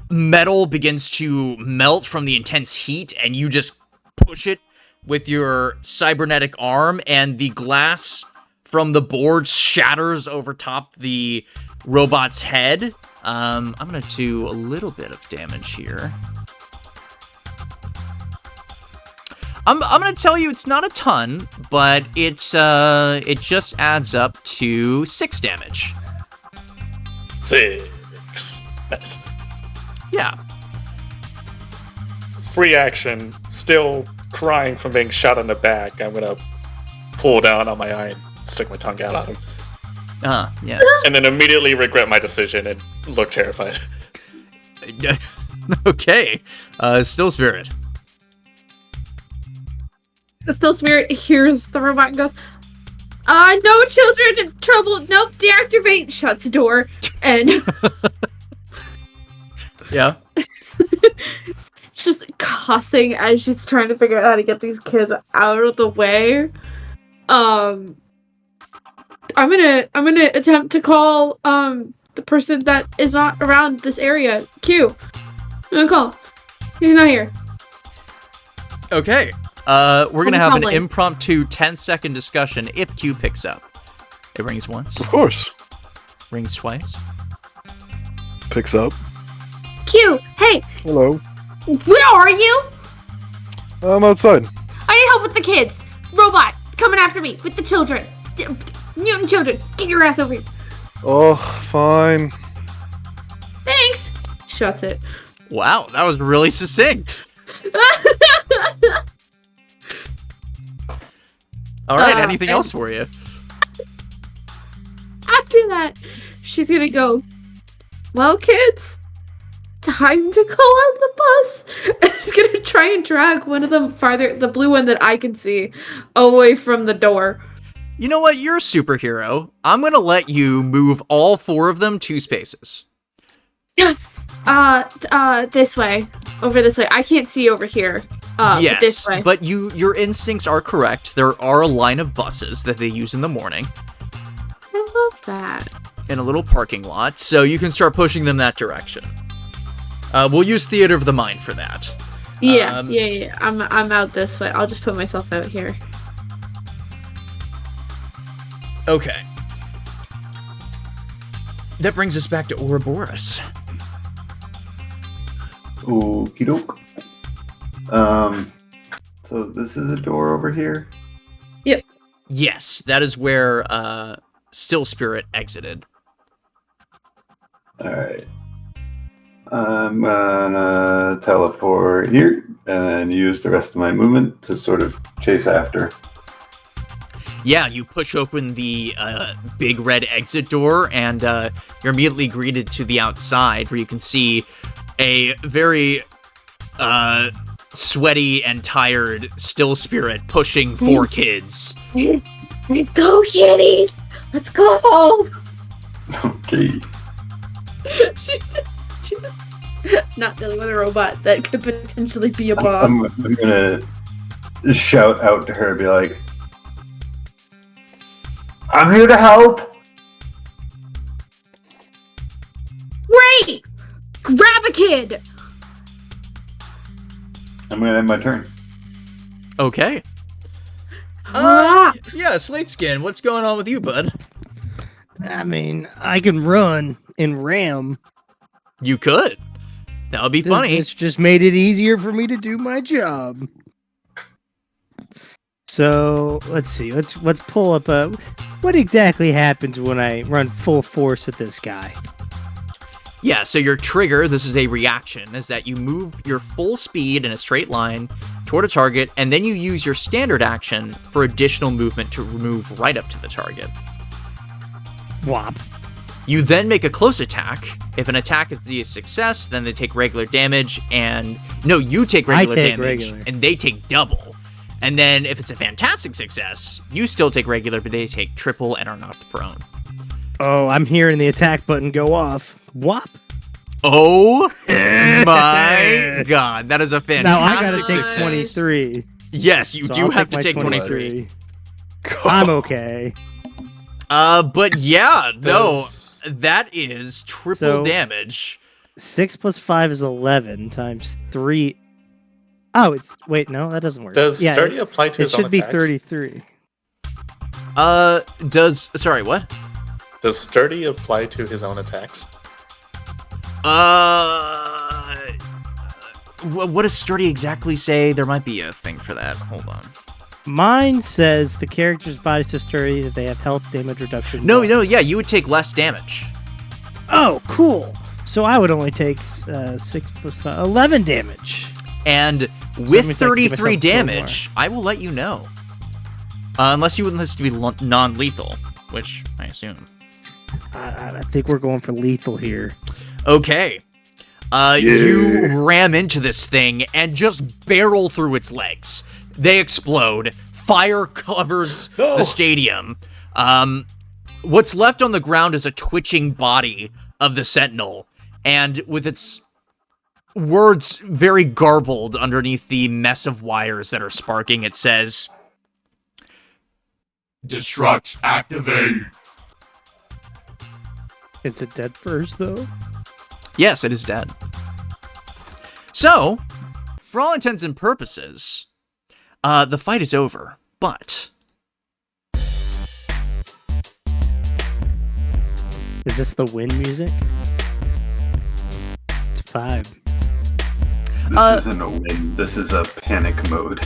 metal begins to melt from the intense heat, and you just push it with your cybernetic arm, and the glass from the board shatters over top the robot's head. I'm gonna do a little bit of damage here. I'm gonna tell you it's not a ton, but it just adds up to 6 damage. 6. Nice. Yeah. Free action, still crying from being shot in the back. I'm gonna pull down on my eye and stick my tongue out at him. Yes. And then immediately regret my decision and look terrified. Okay. Still Spirit. The Still Spirit hears the robot and goes, no children in trouble. Nope, deactivate. Shuts the door. And Yeah. just cussing as she's trying to figure out how to get these kids out of the way. I'm gonna attempt to call the person that is not around this area. Q. I'm gonna call him. He's not here. Okay. We're gonna have an calling. impromptu 10-second discussion if Q picks up. It rings once, Of course. rings twice. Picks up. Q, hey, Hello. where are you? I'm outside. I need help with the kids. Robot coming after me with the children. Mutant children, get your ass over here. Oh, fine. Thanks. Shuts it. Wow, that was really succinct. All right, anything else for you? After that, she's gonna go, well, kids, time to go on the bus. And she's gonna try and drag one of them farther, the blue one that I can see, away from the door. You know what? You're a superhero. I'm gonna let you move all 4 of them 2 spaces. Yes. This way. Over this way. I can't see over here. Yes, this way. but your instincts are correct. There are a line of buses that they use in the morning I love that. in a little parking lot, so you can start pushing them that direction. We'll use Theater of the Mind for that. Yeah, yeah. I'm out this way. I'll just put myself out here. Okay. That brings us back to Ouroboros. Okie doke. So this is a door over here? Yes, that is where Still Spirit exited. Alright. I'm gonna teleport here and use the rest of my movement to sort of chase after. Yeah, you push open the big red exit door, and you're immediately greeted to the outside, where you can see a very sweaty and tired Still Spirit pushing 4 kids. Let's go, kitties! Let's go! Okay. she's not dealing with a robot that could potentially be a bomb. I'm gonna shout out to her and be like, I'm here to help! Great! Grab a kid! I'm gonna end my turn. Okay. Ah! Yeah, Slateskin, what's going on with you, bud? I mean, I can run and ram. You could. That would be This funny. bitch just made it easier for me to do my job. So let's see. Let's pull up what exactly happens when I run full force at this guy. Yeah, so your trigger, this is a reaction, is that you move your full speed in a straight line toward a target, and then you use your standard action for additional movement to move right up to the target. Whop. You then make a close attack. If an attack is a success, then they take regular damage, and... No, you take regular damage, and they take double. And then if it's a fantastic success, you still take regular, but they take triple and are knocked prone. Oh, I'm hearing the attack button go off. Whop. Oh my god, that is a fantastic Now I gotta take success. 23. Yes, you So do I'll have to my take 23. I'm okay. But yeah, no, Does- that is triple So- damage. 6 plus 5 is 11 times 3. Oh, it's wait, no, that doesn't work. Does yeah, sturdy apply to it his own should be attacks? 33. Sorry, what? Does sturdy apply to his own attacks? What does sturdy exactly say? There might be a thing for that. Hold on. Mine says the character's body's so sturdy that they have health damage reduction. No, yeah, you would take less damage. Oh, cool. So I would only take 6 plus 5, 11 damage. And that with means I give 33 myself 12 damage, I will let you know. Unless you want this to be non-lethal, which I assume. I think we're going for lethal here. Okay. You ram into this thing and just barrel through its legs. They explode. Fire covers the stadium. What's left on the ground is a twitching body of the Sentinel, and with its words very garbled underneath the mess of wires that are sparking, it says, "Destruct activate." Is it dead first, though? Yes, it is dead. So, for all intents and purposes, the fight is over, but... Is this the win music? It's 5. This isn't a win. This is a panic mode.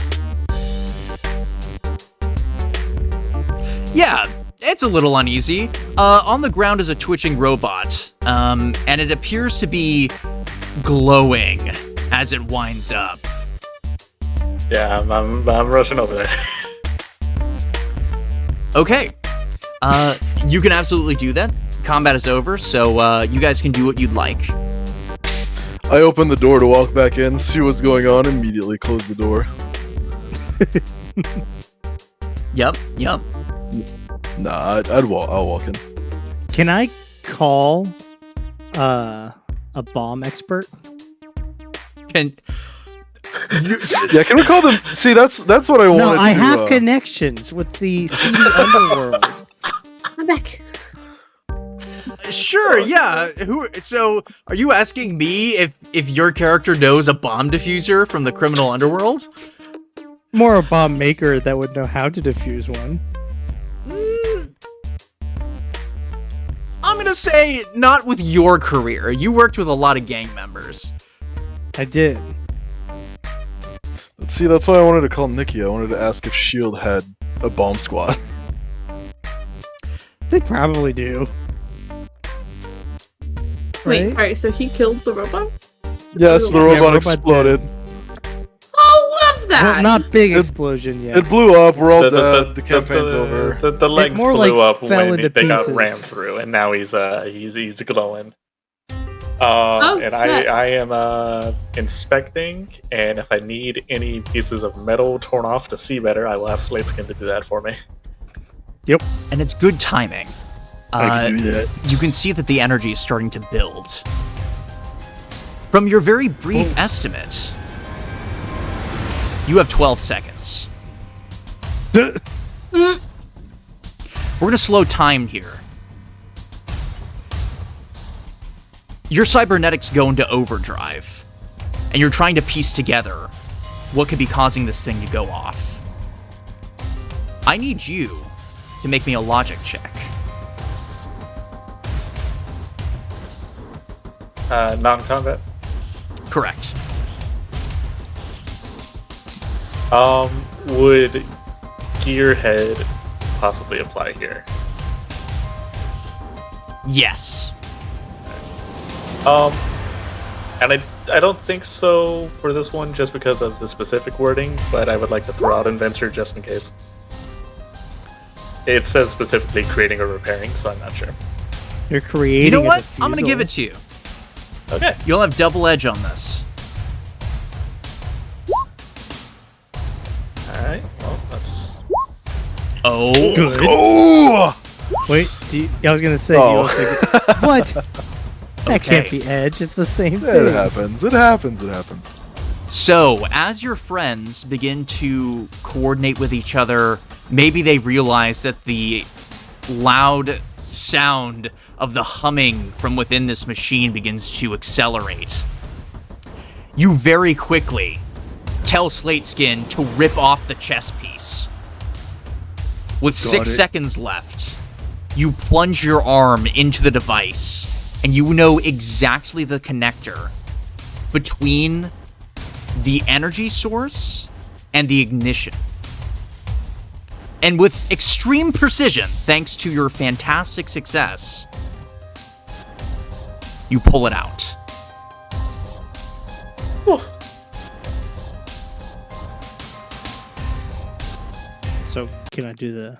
Yeah, it's a little uneasy. On the ground is a twitching robot, and it appears to be glowing as it winds up. Yeah, I'm rushing over there. Okay. You can absolutely do that. Combat is over, so you guys can do what you'd like. I open the door to walk back in, see what's going on, immediately close the door. Yep. Nah, I'll walk in. Can I call a bomb expert? Can Yeah, can we call them? See, that's what I wanted. No, I to, have connections with the seedy underworld. I'm back. Sure, yeah. So, are you asking me if your character knows a bomb diffuser from the criminal underworld? More a bomb maker that would know how to defuse one. I'm gonna say not with your career. You worked with a lot of gang members. I did. See, that's why I wanted to call Nikki. I wanted to ask if S.H.I.E.L.D. had a bomb squad. They probably do. Wait, Right? sorry, so he killed the robot? Yes, the Yeah, robot robot exploded. Oh, love that! Well, not big It- explosion yet. It blew up. We're all dead. The campaign's over. The legs more blew like up fell when into they got pieces. rammed through, and now he's glowing. Oh, And shit. I am inspecting, and if I need any pieces of metal torn off to see better, I will ask Slateskin to do that for me. Yep. And it's good timing. I can do that. You can see that the energy is starting to build. From your very brief estimate, you have 12 seconds. We're going to slow time here. Your cybernetics go into overdrive, and you're trying to piece together what could be causing this thing to go off. I need you to make me a logic check. Non-combat. Correct. Would Gearhead possibly apply here? Yes. And I don't think so for this one just because of the specific wording, but I would like to throw out Inventor just in case. It says specifically creating or repairing, so I'm not sure. You're creating. You know a what? I'm going to diffusal. give it to you. Okay. You'll have double edge on this. Alright, well, that's... Oh. Good. Oh! Wait, I was gonna say. Oh. You also get, what? That can't Okay. be edge. It's the same It thing. happens. It happens. It happens. So, as your friends begin to coordinate with each other, maybe they realize that the loud sound of the humming from within this machine begins to accelerate. You very quickly tell Slateskin to rip off the chess piece. With 6 seconds left, you plunge your arm into the device, and you know exactly the connector between the energy source and the ignition. And with extreme precision, thanks to your fantastic success, you pull it out. Whew. So can I do the?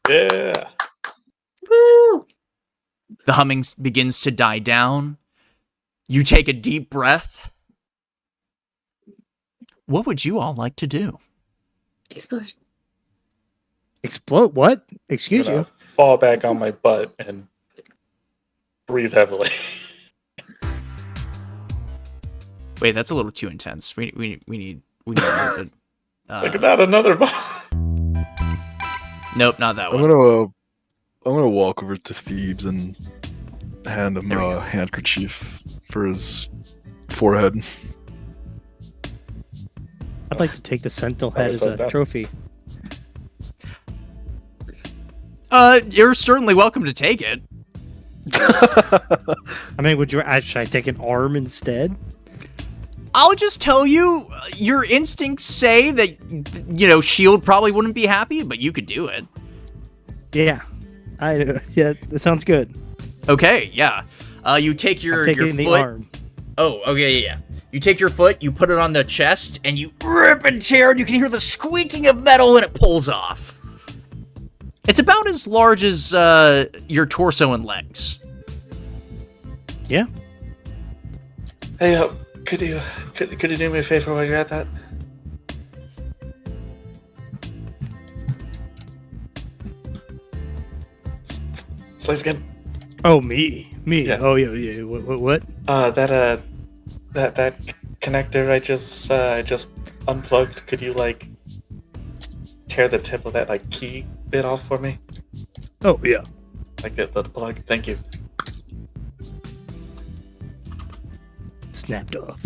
Yeah. Woo! The humming begins to die down. You take a deep breath. What would you all like to do? Explosion. Explode? What? Excuse I'm you. gonna fall back on my butt and breathe heavily. Wait, that's a little too intense. We need a little bit. Think about another ball. Nope, not that I'm one. gonna walk over to Thebes and hand him There we go. a handkerchief for his forehead. I'd like to take the sentinel head as said a that. trophy. You're certainly welcome to take it. I mean, should I take an arm instead? I'll just tell you, your instincts say that, S.H.I.E.L.D. probably wouldn't be happy, but you could do it. Yeah, yeah, that sounds good. Okay, yeah. You take I'm your taking the foot. arm. Oh, okay, yeah. You take your foot, you put it on the chest, and you rip and tear, and you can hear the squeaking of metal, and it pulls off. It's about as large as your torso and legs. Yeah. Hey, could you do me a favor while you're at that? Slateskin. Oh, me. Yeah. Oh, yeah. What? That connector I just unplugged. Could you tear the tip of that key bit off for me? Oh, yeah. The plug. Thank you. Snapped off.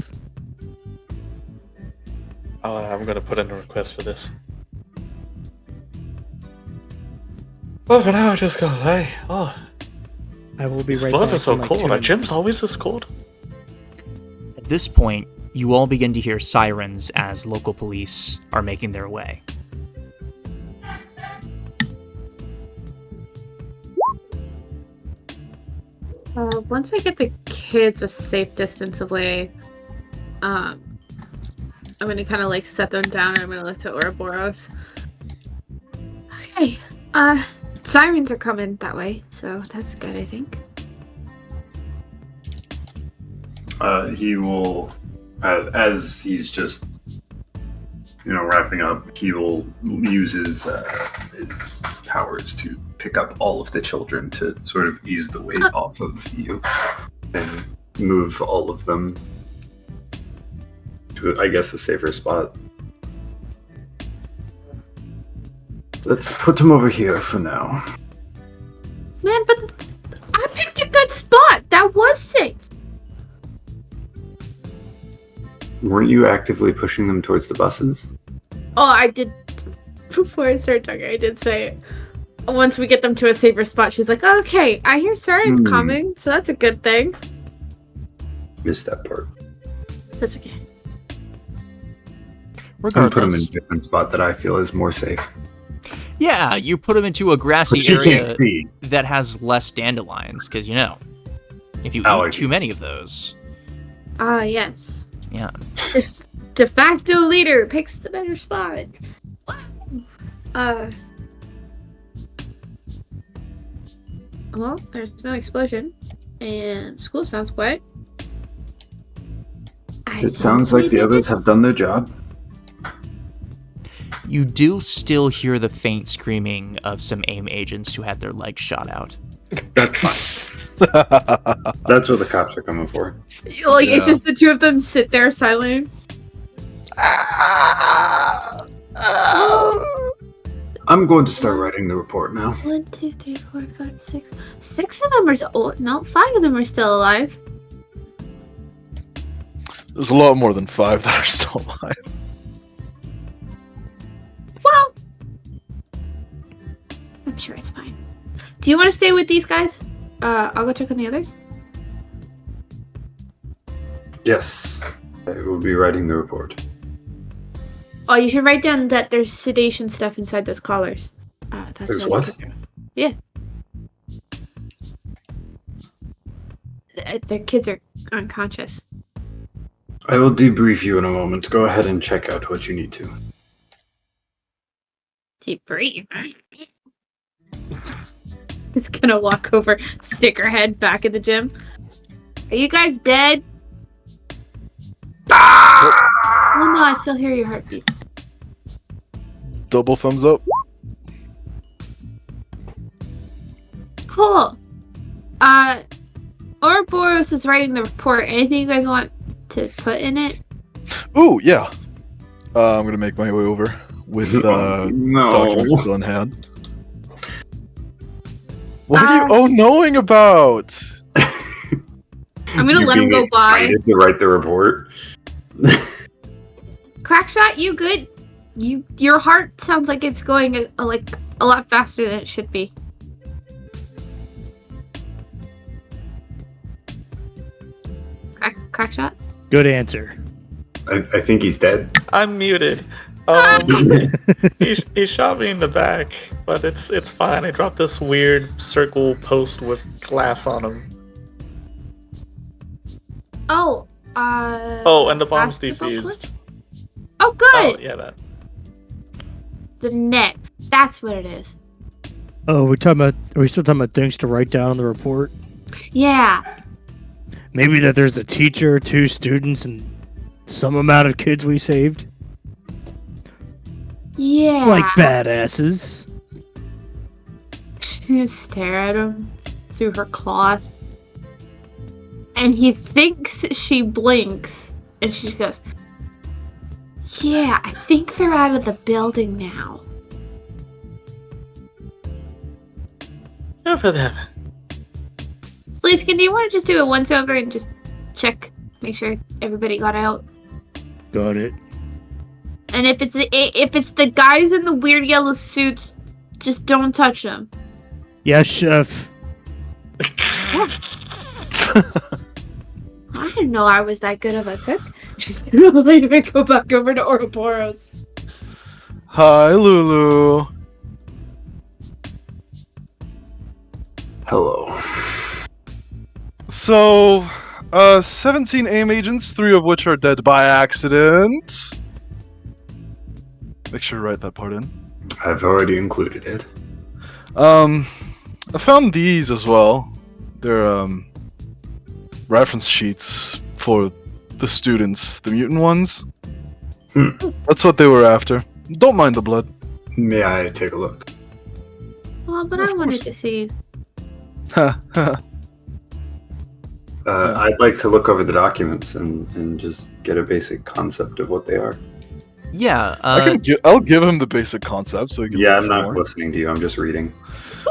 I'm gonna put in a request for this. Well, for now, just go. Hey, I will be these right floors back. are so in, like, cold. 2 Our minutes. gym's always this cold. At this point, you all begin to hear sirens as local police are making their way. Once I get the kids a safe distance away, I'm gonna kind of set them down and I'm gonna look to Ouroboros. Okay, sirens are coming that way, so that's good, I think. He will, as he's just, wrapping up, he will use his powers to pick up all of the children to sort of ease the weight off of you and move all of them to, I guess, a safer spot. Let's put them over here for now. Man, but I picked a good spot. That was safe. Weren't you actively pushing them towards the buses? Oh, I did. Before I started talking, I did say, once we get them to a safer spot, she's like, okay, I hear sirens coming, so that's a good thing. Missed that part. That's okay. I'm gonna put them in a Regardless, different spot that I feel is more safe. yeah, you put them into a grassy But you area can't see. that has less dandelions, because if you eat too many of those, Ah, yes. yeah. De facto leader picks the better spot. Well, there's no explosion, and school sounds quiet. It sounds like the others have done their job. You do still hear the faint screaming of some AIM agents who had their legs shot out. That's fine. That's what the cops are coming for. It's just the two of them sit there silent. I'm going to start writing the report now. 1, 2, 3, 4, 5, 6. 6 of them are. No, 5 of them are still alive. There's a lot more than 5 that are still alive. Well, I'm sure it's fine. Do you want to stay with these guys? I'll go check on the others. Yes, I will be writing the report. Oh, you should write down that there's sedation stuff inside those collars. There's what? Yeah. The kids are unconscious. I will debrief you in a moment. Go ahead and check out what you need to. Debrief. He's gonna walk over, stick her head back in the gym. Are you guys dead? Oh no, I still hear your heartbeat. Double thumbs up. Cool. Ouroboros is writing the report. Anything you guys want to put in it? Ooh, yeah. I'm gonna make my way over with documents still in hand. What are you knowing about? I'm gonna let him go by. To write the report. Crackshot, you good? Your heart sounds like it's going a lot faster than it should be. Crackshot? Good answer. I think he's dead. I'm muted. He shot me in the back, but it's fine. I dropped this weird circle post with glass on him. Oh, and the bomb's defused. Oh, good! Oh, yeah, that. The net. That's what it is. Oh, are we still talking about things to write down on the report? Yeah. Maybe that there's a teacher, 2 students, and some amount of kids we saved? Yeah. Like badasses. She stare at him through her cloth. And he thinks she blinks. And she goes, yeah, I think they're out of the building now. Good for them. Slateskin, do you want to just do a once over and just check, make sure everybody got out? Got it. And if it's the guys in the weird yellow suits, just don't touch them. Yes, chef. I didn't know I was that good of a cook. She's gonna leave and go back over to Ouroboros. Hi, Lulu. Hello. So, 17 AIM agents, 3 of which are dead by accident. Make sure to write that part in. I've already included it. I found these as well. They're, reference sheets for the students, the mutant ones. That's what they were after. Don't mind the blood. May I take a look? Well, but I wanted to see. I'd like to look over the documents and just get a basic concept of what they are. Yeah. I'll give him the basic concept so he can. Yeah, I'm not listening to you. I'm just reading.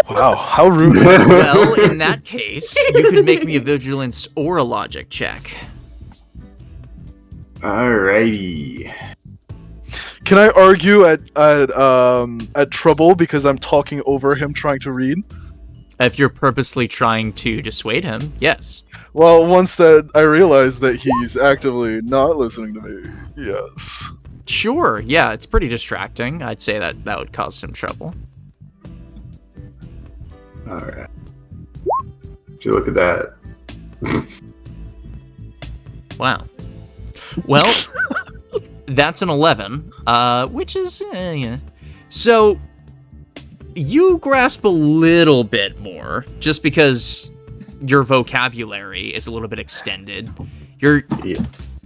Wow, how rude. Well, in that case, you could make me a vigilance or a logic check. Alrighty. Can I argue at trouble because I'm talking over him trying to read? If you're purposely trying to dissuade him, yes. Well, once that I realize that he's actively not listening to me, yes. Sure, yeah, it's pretty distracting. I'd say that would cause some trouble. Alright. Would you look at that? Wow. Well, that's an 11, which is, yeah. So, you grasp a little bit more, just because your vocabulary is a little bit extended. You're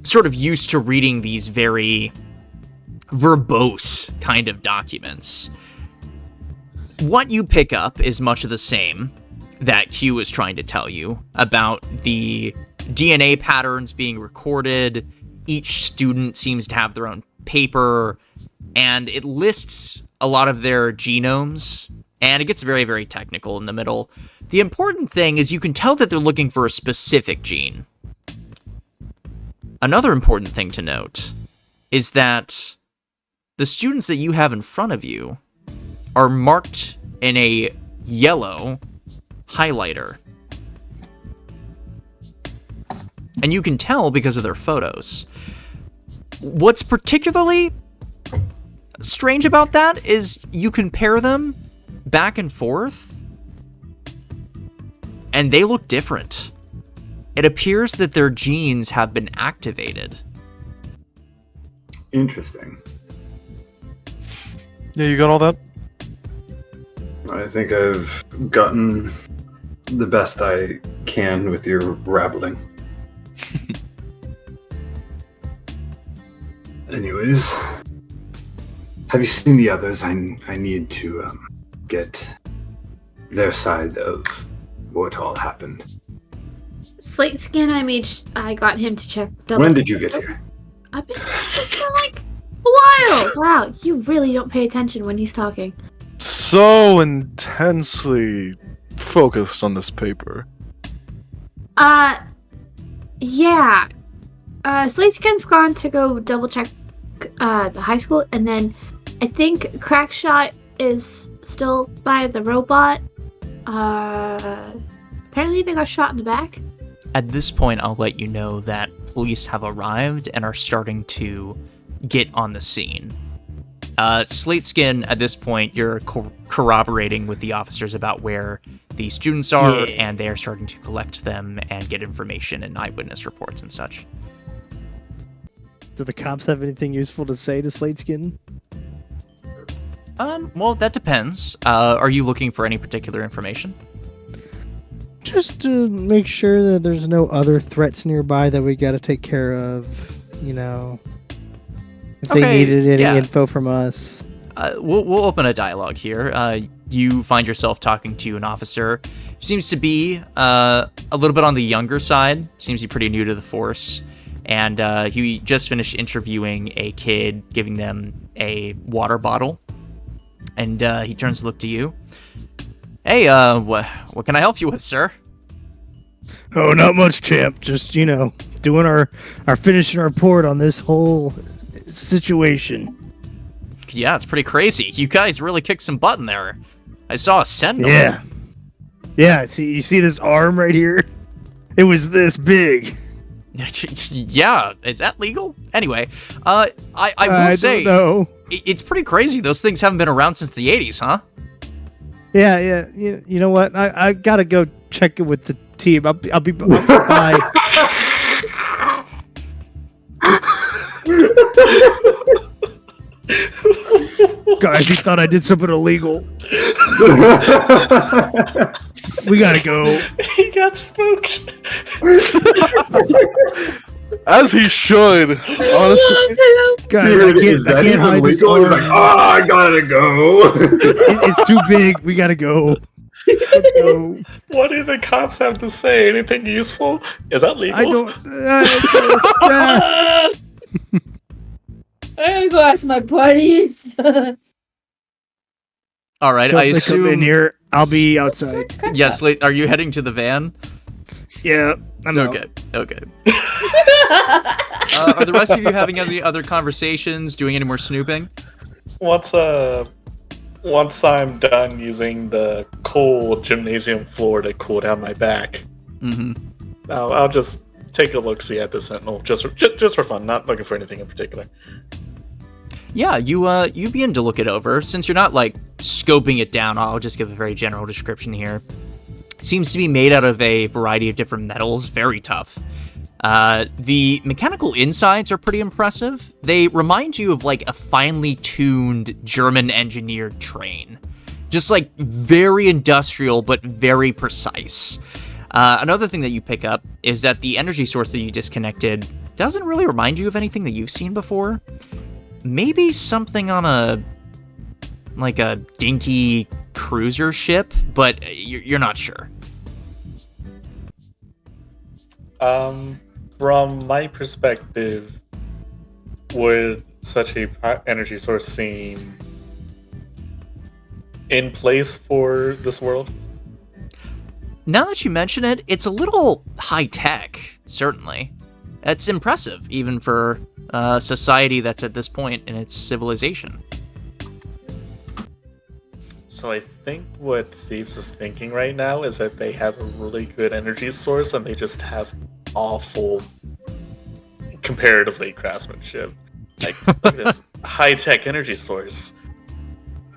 sort of used to reading these very verbose kind of documents. What you pick up is much of the same that Q is trying to tell you about the DNA patterns being recorded. Each student seems to have their own paper, and it lists a lot of their genomes, and it gets very, very technical in the middle. The important thing is you can tell that they're looking for a specific gene. Another important thing to note is that the students that you have in front of you are marked in a yellow highlighter. And you can tell because of their photos. What's particularly strange about that is you compare them back and forth, and they look different. It appears that their genes have been activated. Interesting. Yeah, you got all that? I think I've gotten the best I can with your rabbling. Anyways, have you seen the others? I need to get their side of what all happened. Slateskin, I got him to check. When did you get here? I've been for like a while. Wow, you really don't pay attention when he's talking. So intensely focused on this paper. Yeah. Slateskin's gone to go double check the high school, and then I think Crackshot is still by the robot. Apparently they got shot in the back. At this point, I'll let you know that police have arrived and are starting to get on the scene. Slateskin, at this point, you're corroborating with the officers about where the students are, and they are starting to collect them and get information and eyewitness reports and such. Do the cops have anything useful to say to Slateskin? Well, that depends. Are you looking for any particular information? Just to make sure that there's no other threats nearby that we gotta take care of, you know. If they needed any info from us. We'll open a dialogue here. You find yourself talking to an officer. Seems to be a little bit on the younger side. Seems to be pretty new to the force. And he just finished interviewing a kid, giving them a water bottle. And he turns to look to you. Hey, what can I help you with, sir? Oh, not much, champ. Just, you know, doing our finishing our report on this whole situation. Yeah, it's pretty crazy. You guys really kicked some butt in there. I saw a sentinel. Yeah, see, you see this arm right here? It was this big. Yeah, is that legal? Anyway, I will say, don't know. It's pretty crazy. Those things haven't been around since the 80s, huh? Yeah. You know what? I gotta go check it with the team. I'll be by. Guys, he thought I did something illegal. We gotta go. He got spooked. As he should, honestly. Guys, I can't hide this arm. He's like, I gotta go. It's too big. We gotta go. Let's go. What do the cops have to say? Anything useful? Is that legal? I don't. I gotta go ask my buddies. All right, So I if they come in assume. here, I'll be outside. Yes, are you heading to the van? Yeah, I'm Okay. Are the rest of you having any other conversations? Doing any more snooping? Once I'm done using the cold gymnasium floor to cool down my back, I'll just take a look-see at the Sentinel, just for fun, not looking for anything in particular. Yeah, you begin to look it over. Since you're not like scoping it down, I'll just give a very general description here. It seems to be made out of a variety of different metals, very tough. The mechanical insides are pretty impressive. They remind you of like a finely tuned German engineered train. Just like very industrial, but very precise. Another thing that you pick up is that the energy source that you disconnected doesn't really remind you of anything that you've seen before. Maybe something on a dinky cruiser ship, but you're not sure. From my perspective, would such a energy source seem in place for this world? Now that you mention it, it's a little high-tech, certainly. That's impressive, even for a society that's at this point in its civilization. So I think what Thebes is thinking right now is that they have a really good energy source and they just have awful, comparatively, craftsmanship. Like, look at this high-tech energy source.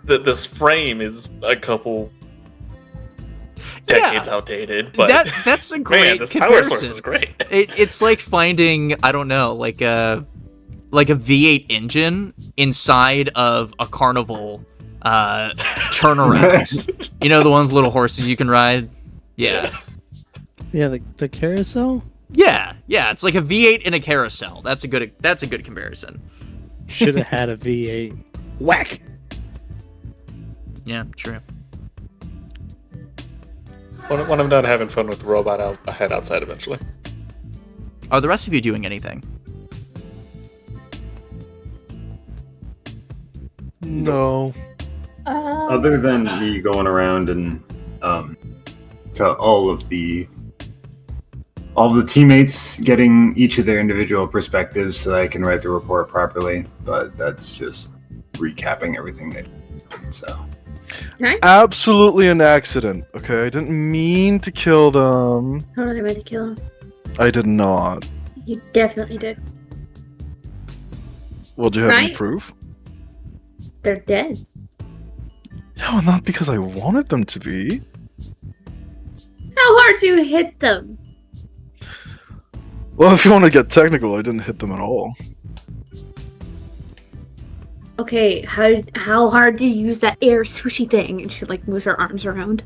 This frame is a couple decades outdated, but that's a great man, this comparison. power source is great. It's like finding, I don't know, like a V8 engine inside of a carnival turnaround. You know, the ones little horses you can ride? Yeah. Yeah, the carousel? Yeah, it's like a V8 in a carousel. That's a good comparison. Should have had a V8. Whack! Yeah, true. When I'm done having fun with the robot, I'll head outside eventually. Are the rest of you doing anything? No. Other than me going around and to all of the teammates getting each of their individual perspectives so that I can write the report properly, but that's just recapping everything that happened, so. Right? Absolutely an accident, okay? I didn't mean to kill them. Totally meant to kill him. I did not. You definitely did. Well, do you have any Right? proof? They're dead. No, not because I wanted them to be. How hard do you hit them? Well, if you want to get technical, I didn't hit them at all. Okay, how hard do you use that air sushi thing? And she like moves her arms around.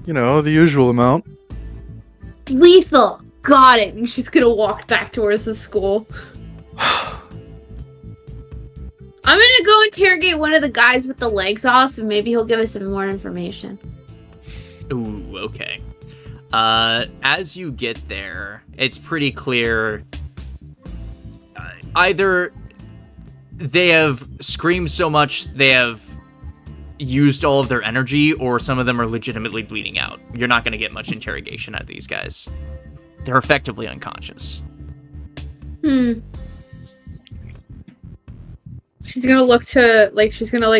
You know, the usual amount. Lethal! Got it! And she's gonna walk back towards the school. I'm gonna go interrogate one of the guys with the legs off, and maybe he'll give us some more information. Ooh, okay. As you get there, it's pretty clear either they have screamed so much they have used all of their energy, or some of them are legitimately bleeding out. You're not going to get much interrogation out of these guys. They're effectively unconscious. She's gonna look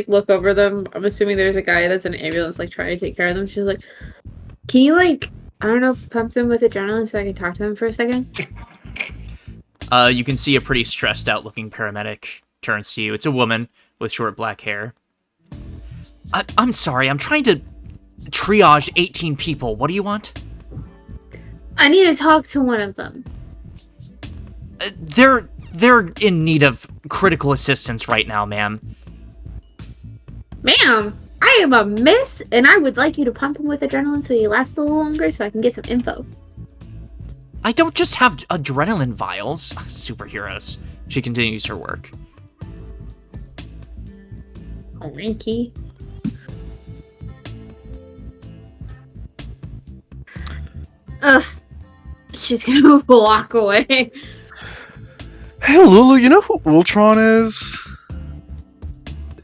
look over them. I'm assuming there's a guy that's in an ambulance, like, trying to take care of them. She's like, can you, like, I don't know, pump them with adrenaline so I can talk to them for a second? You can see a pretty stressed out looking paramedic turns to you. It's a woman with short black hair. I'm sorry, I'm trying to triage 18 people. What do you want? I need to talk to one of them. They're in need of critical assistance right now, ma'am. Ma'am, I am a miss, and I would like you to pump him with adrenaline so he lasts a little longer so I can get some info. I don't just have adrenaline vials. Superheroes. She continues her work. Cranky. Ugh. She's gonna walk away. Hey, Lulu, you know who Ultron is?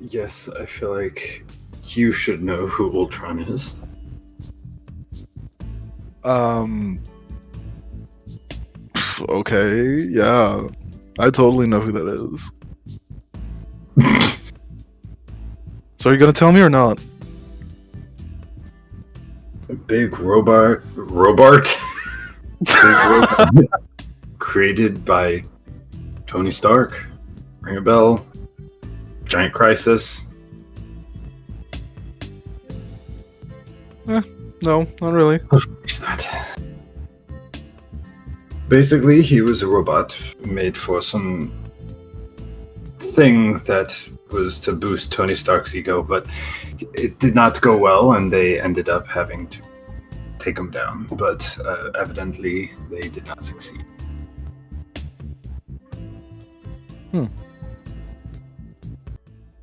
Yes, I feel like you should know who Ultron is. Okay, yeah. I totally know who that is. So are you gonna tell me or not? A big robot? Big robot created by Tony Stark. Ring a bell. Giant Crisis. No, not really. He's not. Basically, he was a robot made for some thing that was to boost Tony Stark's ego, but it did not go well, and they ended up having to take him down. But evidently, they did not succeed.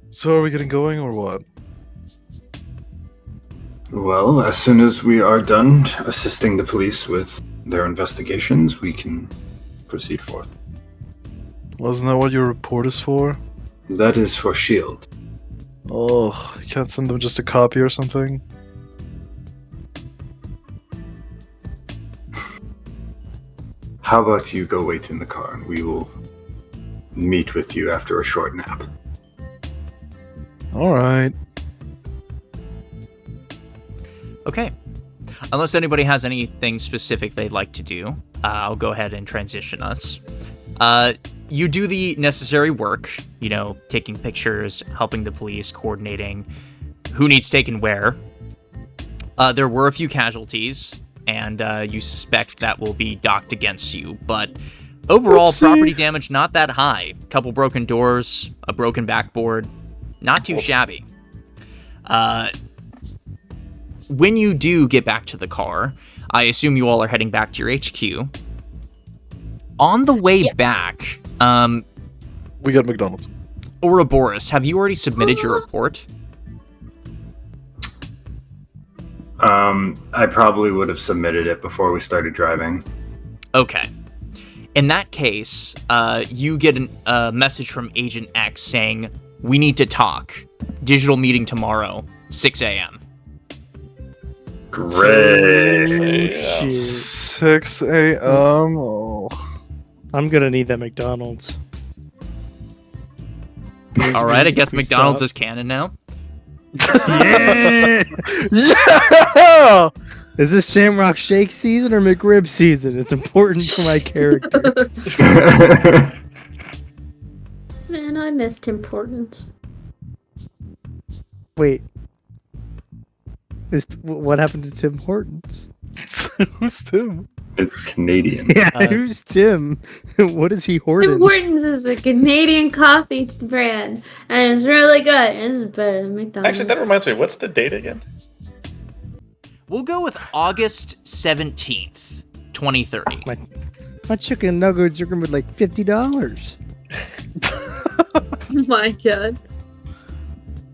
So are we getting going or what? Well, as soon as we are done assisting the police with their investigations, we can proceed forth. Wasn't that what your report is for? That is for S.H.I.E.L.D. Oh, you can't send them just a copy or something? how about you go wait in the car and we will meet with you after a short nap. All right. Okay. Unless anybody has anything specific they'd like to do, I'll go ahead and transition us. You do the necessary work, taking pictures, helping the police, coordinating who needs taken where. There were a few casualties, and you suspect that will be docked against you, but overall, property damage not that high. Couple broken doors, a broken backboard, not too shabby. When you do get back to the car, I assume you all are heading back to your HQ. On the way back, we got McDonald's. Ouroboros, have you already submitted your report? I probably would have submitted it before we started driving. Okay. In that case, you get a message from Agent X saying, "We need to talk. Digital meeting tomorrow, 6 a.m. Great. Shit. 6 a.m. Oh. I'm gonna need that McDonald's. All right, I guess We McDonald's stop. is canon now. Yeah! Yeah! Is this Shamrock Shake season or McRib season? It's important for my character. Man, I missed importance. Wait. What happened to Tim Hortons? Who's Tim? It's Canadian. Yeah, who's Tim? What is he hoarding? Tim Hortons is a Canadian coffee brand, and it's really good. It's better than McDonald's. Actually, that reminds me. What's the date again? We'll go with August 17th, 2030. My chicken nuggets are gonna be like $50. Oh my god.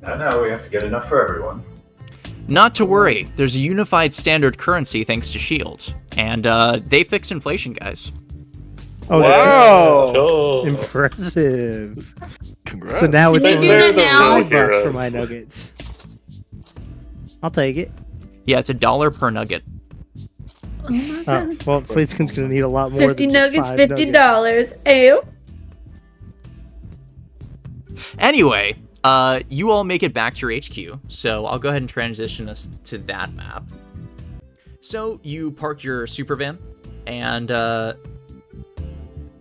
I know, we have to get enough for everyone. Not to worry, there's a unified standard currency thanks to S.H.I.E.L.D. And they fix inflation, guys. Oh, Wow. Oh. impressive. Congrats. So now it's Can they do only that now? $5 for my nuggets. I'll take it. Yeah, it's $1 per nugget. Oh my god. Oh, well, Slateskin's gonna need a lot more 50 than just nuggets, 5 $50. Ew. Anyway, you all make it back to your HQ, so I'll go ahead and transition us to that map. So you park your super van, and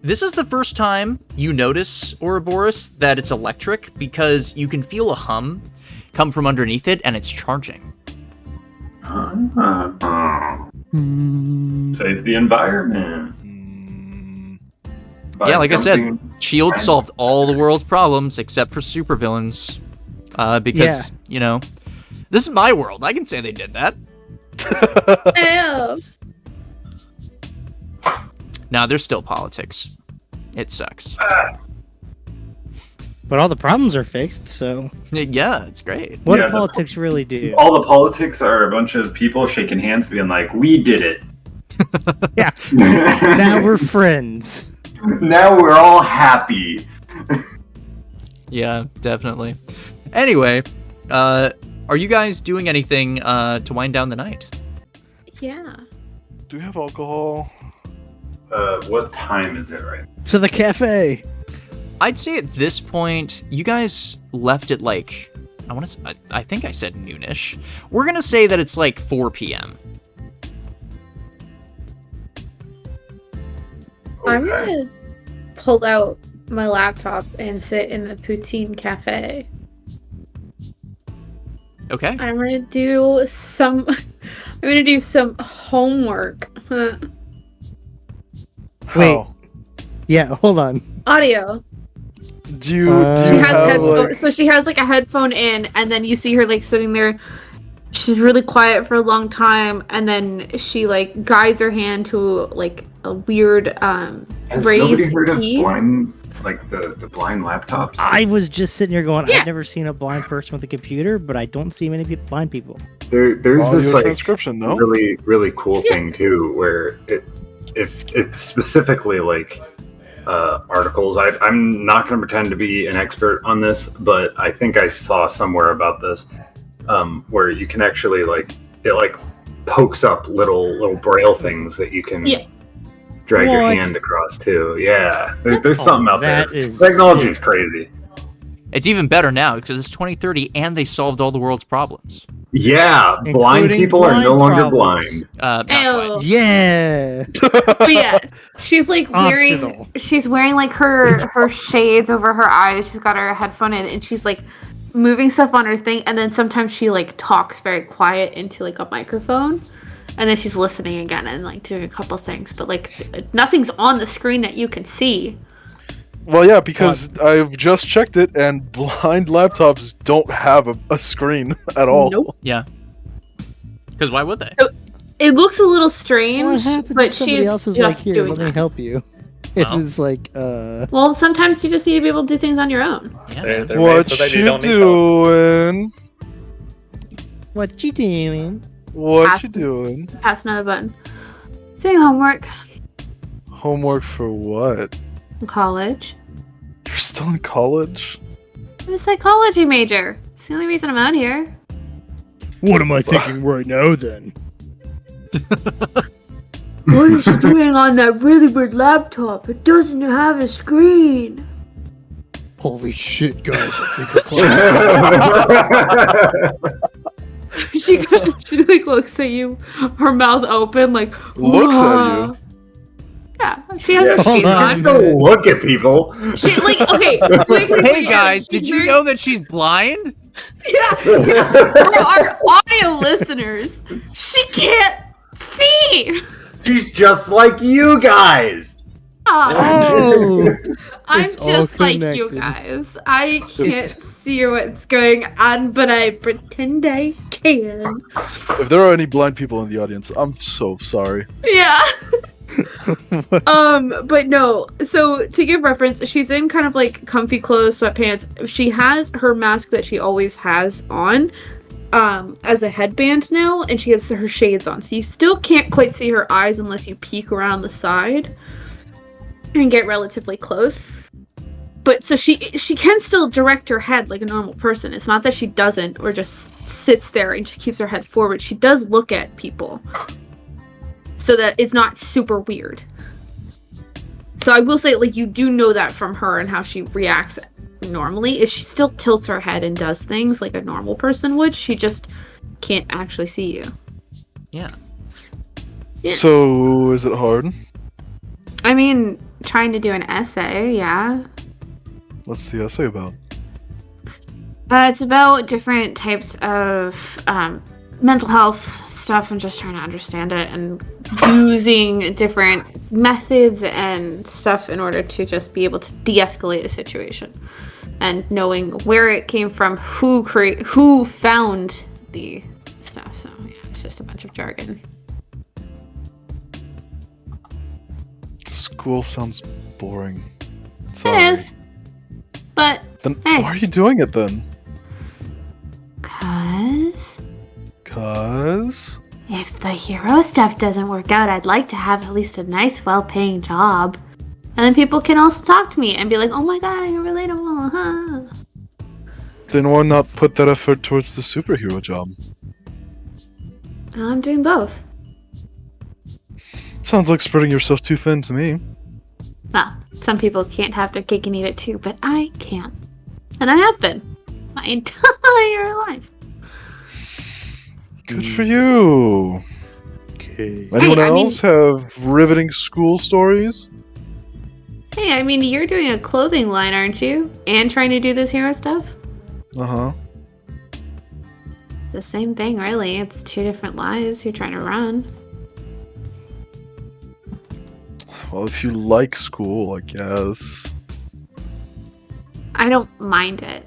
this is the first time you notice, Ouroboros, that it's electric, because you can feel a hum come from underneath it, and it's charging. Save the environment. Yeah, like I said, S.H.I.E.L.D. solved all the world's problems except for supervillains. Because, this is my world. I can say they did that. Ew. Now, there's still politics. It sucks. But all the problems are fixed, so Yeah, it's great. what Yeah, do politics really do? All the politics are a bunch of people shaking hands, being like, "We did it." Yeah. Now we're friends. Now we're all happy. Yeah, definitely. Anyway, are you guys doing anything to wind down the night? Yeah. Do we have alcohol? What time is it right now? To the cafe. I'd say at this point, you guys left at like, I think I said noonish. We're gonna say that it's like 4 p.m. I'm gonna pull out my laptop and sit in the poutine cafe. Okay. I'm gonna do some. I'm gonna do some homework. Wait. How? Yeah, hold on. Audio. Do you She has have headphones, like... so she has like a headphone in, and then you see her like sitting there. She's really quiet for a long time, and then she like guides her hand to like a weird Has raised nobody heard of key. blind, like the blind laptops? I was just sitting here going, Yeah. I've never seen a blind person with a computer, but I don't see many blind people. There's Audio this like transcription, no? really really cool thing too, where if it's specifically like articles. I'm not going to pretend to be an expert on this, but I think I saw somewhere about this where you can actually like it like pokes up little braille things that you can drag your What? hand across too. Yeah, there's something out there. that is Technology's sick. crazy. It's even better now because it's 2030 and they solved all the world's problems. Yeah, blind Including people are no blind longer problems. blind. Not quite. Ew. Yeah. But yeah, she's like wearing. Optional. She's wearing like her shades over her eyes. She's got her headphone in, and she's like moving stuff on her thing. And then sometimes she like talks very quiet into like a microphone, and then she's listening again and like doing a couple things. But like nothing's on the screen that you can see. Well, yeah, because I've just checked it, and blind laptops don't have a screen at all. Nope. Yeah. Because why would they? It looks a little strange, What happens but if somebody she's else is just like, here, doing let me that. help you? Well. It's like, Well, sometimes you just need to be able to do things on your own. Yeah. They're made What so that you you don't need help. doing? what you doing? What you doing? Pass another button. Doing homework Homework for what? in college. You're still in college? I'm a psychology major. It's the only reason I'm out here. What am I thinking right now, then? What is she doing on that really weird laptop? It doesn't have a screen. Holy shit, guys. I think She like looks at you, her mouth open, like Looks at "Whoa." you. Yeah, she has her Hold shades on. on. Don't look at people. She like okay. Hey guys, did you know that she's blind? Yeah. For our audio listeners, she can't see. She's just like you guys. Oh! I'm It's all just like you connected. guys. I can't see what's going on, but I pretend I can. If there are any blind people in the audience, I'm so sorry. Yeah. But no. So to give reference, she's in kind of like comfy clothes, sweatpants. She has her mask that she always has on, as a headband now, and she has her shades on. So you still can't quite see her eyes unless you peek around the side and get relatively close. But so she can still direct her head like a normal person. It's not that she doesn't or just sits there and just keeps her head forward. She does look at people. So that it's not super weird. So I will say, like, you do know that from her and how she reacts normally, is she still tilts her head and does things like a normal person would. She just can't actually see you. Yeah. Yeah. So, is it hard? I mean, trying to do an essay, yeah. What's the essay about? It's about different types of mental health stuff and just trying to understand it and using different methods and stuff in order to just be able to de-escalate a situation and knowing where it came from, who found the stuff. So yeah, it's just a bunch of jargon. School sounds boring. Sorry. It is, but Then hey. why are you doing it then? 'Cause If the hero stuff doesn't work out, I'd like to have at least a nice, well-paying job. And then people can also talk to me and be like, oh my god, you're relatable, huh? Then why not put that effort towards the superhero job? Well, I'm doing both. Sounds like spreading yourself too thin to me. Well, some people can't have their cake and eat it too, but I can. And I have been. My entire life. Good for you. Okay. Anyone I mean- else have riveting school stories? Hey, I mean, you're doing a clothing line, aren't you? And trying to do this hero stuff? Uh-huh. It's the same thing, really. It's two different lives you're trying to run. Well, if you like school, I guess. I don't mind it.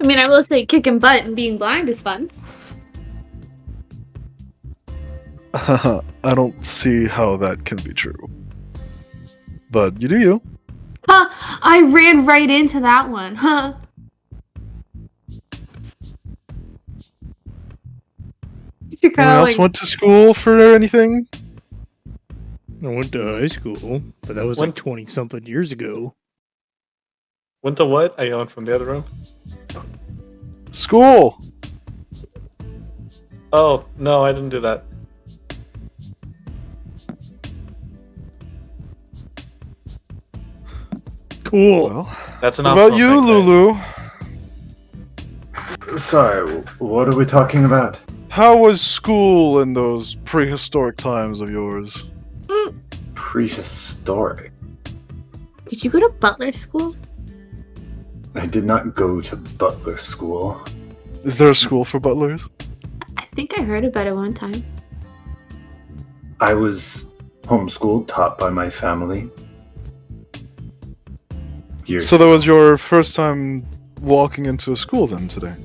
I mean, I will say kicking butt and being blind is fun. I don't see how that can be true. But you do you. Huh, I ran right into that one, huh? You're kind Anyone of else like, went to school for anything? I went to high school, but that was When- like 20-something years ago. Went to what? I yelled from the other room. School! Oh, no, I didn't do that. Cool. Well, That's an what about optional you, thing, Lulu? Sorry, what are we talking about? How was school in those prehistoric times of yours? Prehistoric. Did you go to butler school? I did not go to butler school. Is there a school for butlers? I think I heard about it one time. I was homeschooled, taught by my family. So that was your first time walking into a school then today?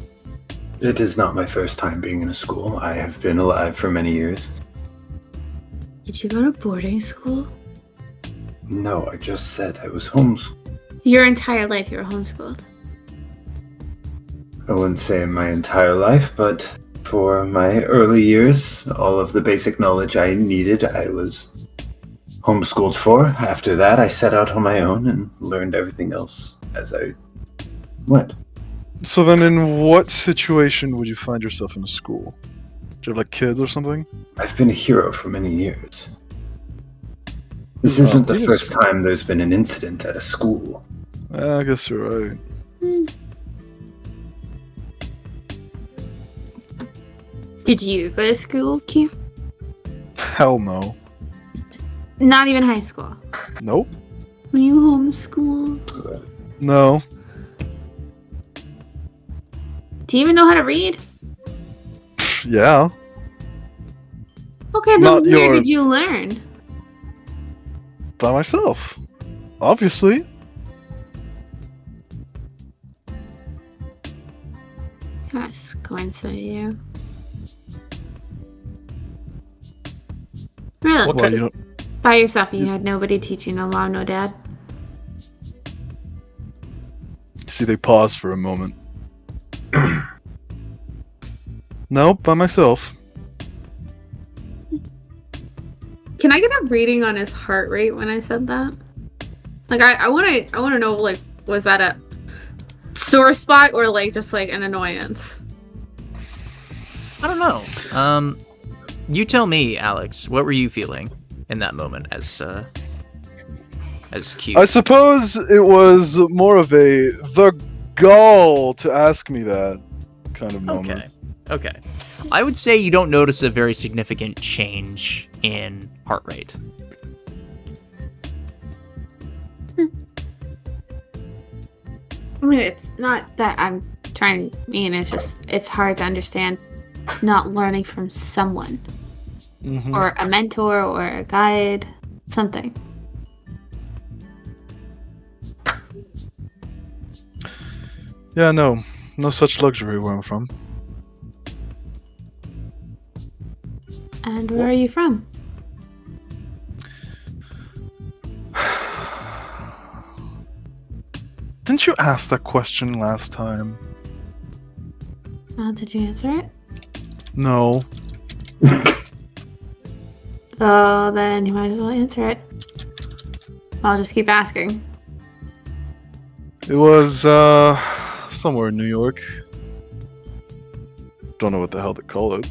It is not my first time being in a school. I have been alive for many years. Did you go to boarding school? No, I just said I was homeschooled. Your entire life you were homeschooled. I wouldn't say my entire life, but for my early years, all of the basic knowledge I needed, I was homeschooled for. After that, I set out on my own and learned everything else as I went. So then in what situation would you find yourself in a school? Do you have like kids or something? I've been a hero for many years. This isn't the first time there's been an incident at a school. I guess you're right. Did you go to school, Q? Hell no. Not even high school. Nope. Were you homeschooled? No. Do you even know how to read? Yeah. Okay, then Not where your- did you learn? By myself. Obviously. That's coincidence, you. Really? What Well, you don't. By yourself, you had nobody teach you, no mom, no dad? See, they paused for a moment. Nope, by myself. Can I get a reading on his heart rate when I said that? Like, I wanna know, like, was that a sore spot or like just like an annoyance? I don't know. You tell me, Alex. What were you feeling in that moment as Q? I suppose it was more of a the gall to ask me that kind of moment. Okay. I would say you don't notice a very significant change in heart rate. I mean, it's not that I'm trying to mean, it's just, it's hard to understand not learning from someone. Mhm. Or a mentor or a guide, something. Yeah, no such luxury where I'm from. And where are you from? Didn't you ask that question last time? Did you answer it? No. Oh, then you might as well answer it. I'll just keep asking. It was somewhere in New York. Don't know what the hell they call it.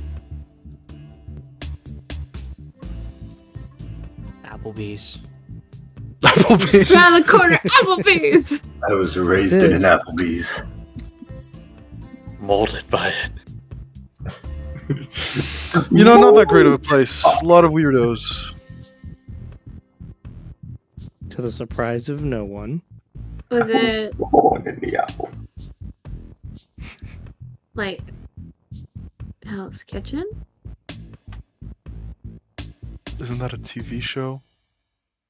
Applebee's. Applebee's. Around the corner, Applebee's! I was raised That's in it. an Applebee's. Molded by it. You know, not that great of a place. A lot of weirdos. To the surprise of no one. Was it Born in the apple. like Hell's Kitchen? Isn't that a TV show?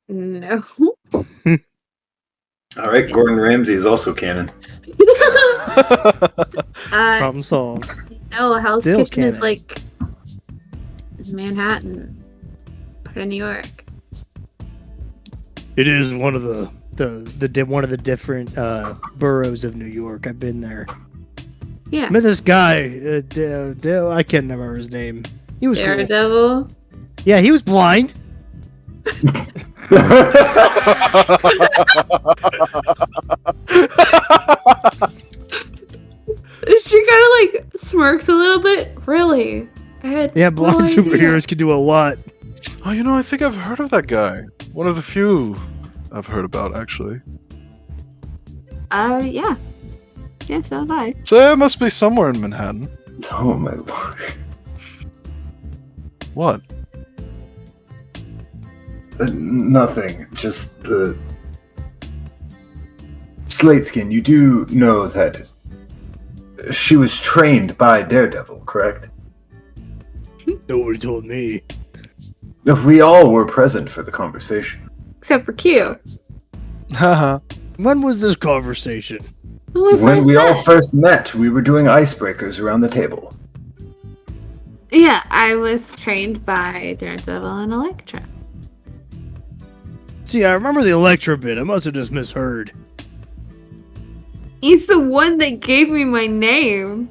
No. All right, Gordon Ramsay is also canon. Problem solved. No, Hell's Still Kitchen is canon. like Manhattan, part of New York. It is one of the one of the different boroughs of New York. I've been there. Yeah. Met this guy. I can't remember his name. He was cool. Daredevil. Yeah, he was blind. She kind of like smirked a little bit. Really? I had Yeah, blind no idea. superheroes can do a lot. Oh, you know, I think I've heard of that guy. One of the few I've heard about, actually. Yeah. Yeah, so have I. So it must be somewhere in Manhattan. Oh my lord. What? Nothing. Just the Slateskin. You do know that she was trained by Daredevil, correct? Nobody told me. We all were present for the conversation. Except for Q. Haha. When was this conversation? When we all first met, we were doing icebreakers around the table. Yeah, I was trained by Daredevil and Elektra. See, I remember the Electra bit. I must have just misheard. He's the one that gave me my name.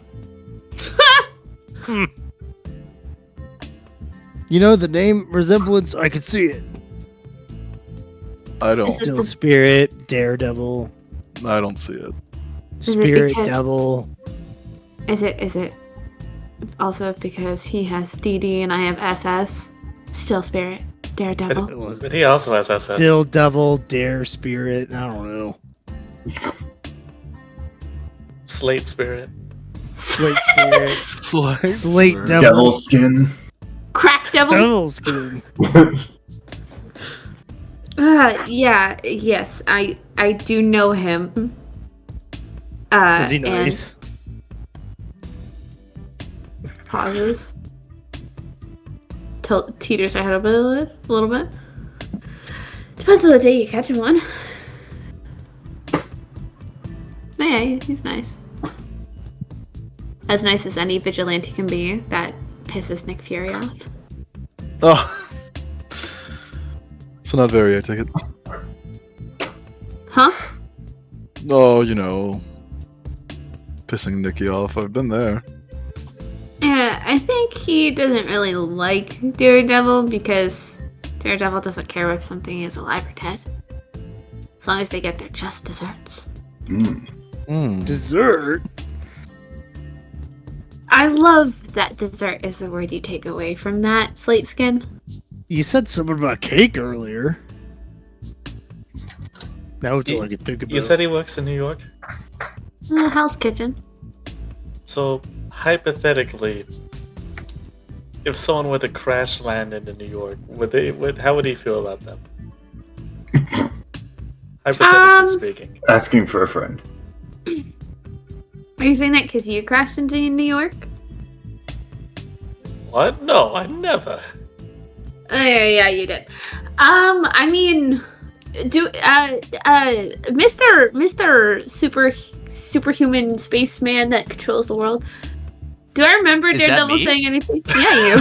You know, the name resemblance, I could see it. I don't. Still Spirit, Daredevil, I don't see it. Spirit because- Devil. Is it also because he has DD and I have SS? Still Spirit, Daredevil. But he also has SS. Still Devil, Dare Spirit. I don't know. Slate Spirit. Slate Spirit. Slate Devil. Devil skin. Crack Devil? Devil Skin. Yeah, yes, I do know him. Is he nice? Pauses. Teeters my head up a little bit. Depends on the day you catch him on. But yeah, he's nice. As nice as any vigilante can be. That pisses Nick Fury off. Oh. So not very, I take it. Huh? Oh, you know. Pissing Nikki off. I've been there. Yeah, I think he doesn't really like Daredevil because Daredevil doesn't care if something is alive or dead. As long as they get their just desserts. Dessert? I love that dessert is the word you take away from that, Slateskin. You said something about cake earlier. Now it's all I can think about. You said he works in New York? Hell's Kitchen. So, hypothetically, if someone were to crash land into New York, how would he feel about them? Hypothetically speaking. Asking for a friend. Are you saying that because you crashed into New York? What? No, I never. Yeah, you did. I mean, Mr. Superhuman spaceman that controls the world. Do I remember Is that Daredevil me? saying anything? Yeah, you.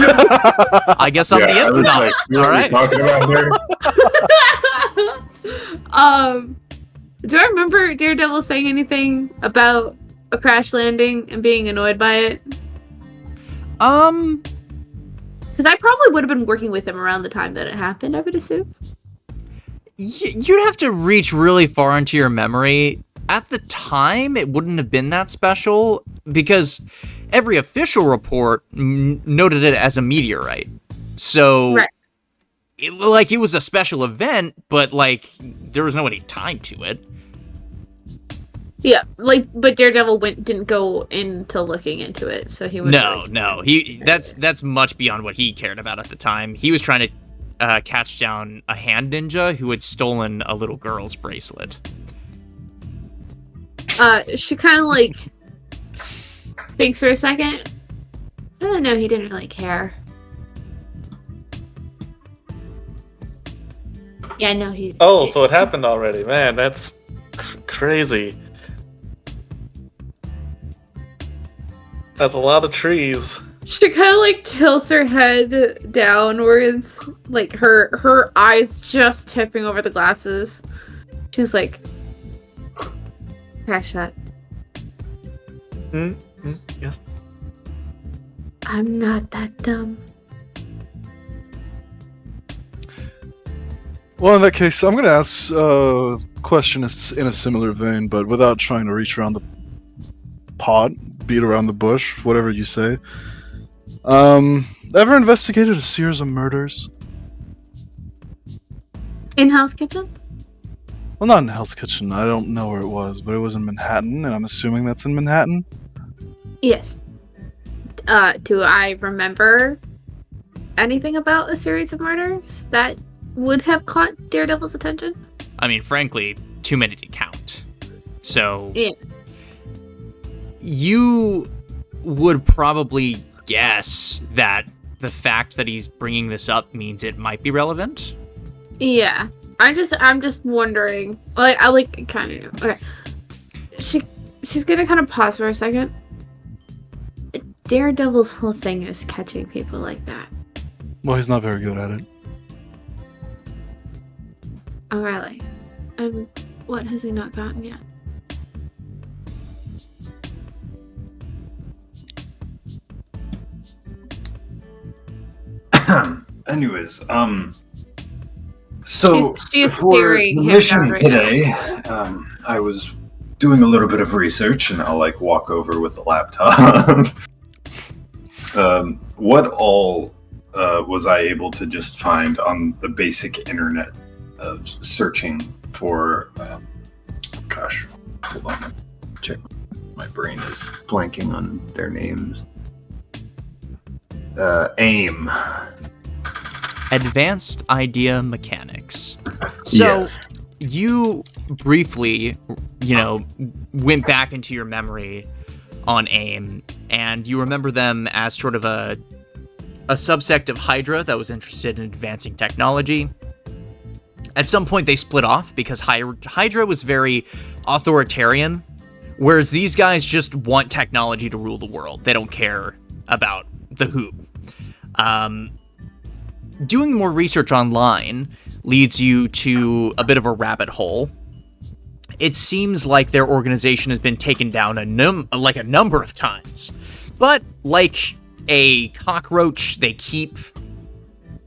I guess I'm the I was Infinite. like, what All are we right. talking about here? Do I remember Daredevil saying anything about a crash landing and being annoyed by it? Because I probably would have been working with him around the time that it happened, I would assume. You'd have to reach really far into your memory. At the time, it wouldn't have been that special because every official report noted it as a meteorite. So, Right. it was a special event, but there was no any time to it. Yeah, but Daredevil didn't go into looking into it, so he was No. That's much beyond what he cared about at the time. He was trying to catch down a hand ninja who had stolen a little girl's bracelet. She kind of thinks for a second. I don't know, he didn't really care. Yeah, no, he. Oh, so it happened already. Man, that's crazy. That's a lot of trees. She kind of tilts her head downwards, her eyes just tipping over the glasses. She's like, Crackshot. Yes. I'm not that dumb. Well, in that case, I'm going to ask a question in a similar vein, but without trying to reach around the pot, beat around the bush, whatever you say. Ever investigated a series of murders? In Hell's Kitchen? Well, not in Hell's Kitchen. I don't know where it was, but it was in Manhattan, and I'm assuming that's in Manhattan. Yes. Do I remember anything about a series of murders that would have caught Daredevil's attention? I mean, frankly, too many to count. So, Yeah. You would probably guess that the fact that he's bringing this up means it might be relevant. Yeah. I'm just wondering. Like, I kind of know. Okay. She's gonna kind of pause for a second. Daredevil's whole thing is catching people like that. Well, he's not very good at it. Oh, really? And what has he not gotten yet? Anyways, so She's for staring the him mission down right today, I was doing a little bit of research, and I'll walk over with a laptop. What all was I able to just find on the basic internet of searching for? Gosh, hold on, check. My brain is blanking on their names. AIM. Advanced Idea Mechanics. So, Yes. you briefly, went back into your memory on AIM, and you remember them as sort of a subsect of Hydra that was interested in advancing technology. At some point, they split off because Hydra was very authoritarian, whereas these guys just want technology to rule the world. They don't care about the who. Doing more research online leads you to a bit of a rabbit hole. It seems like their organization has been taken down a number of times. But like a cockroach, they keep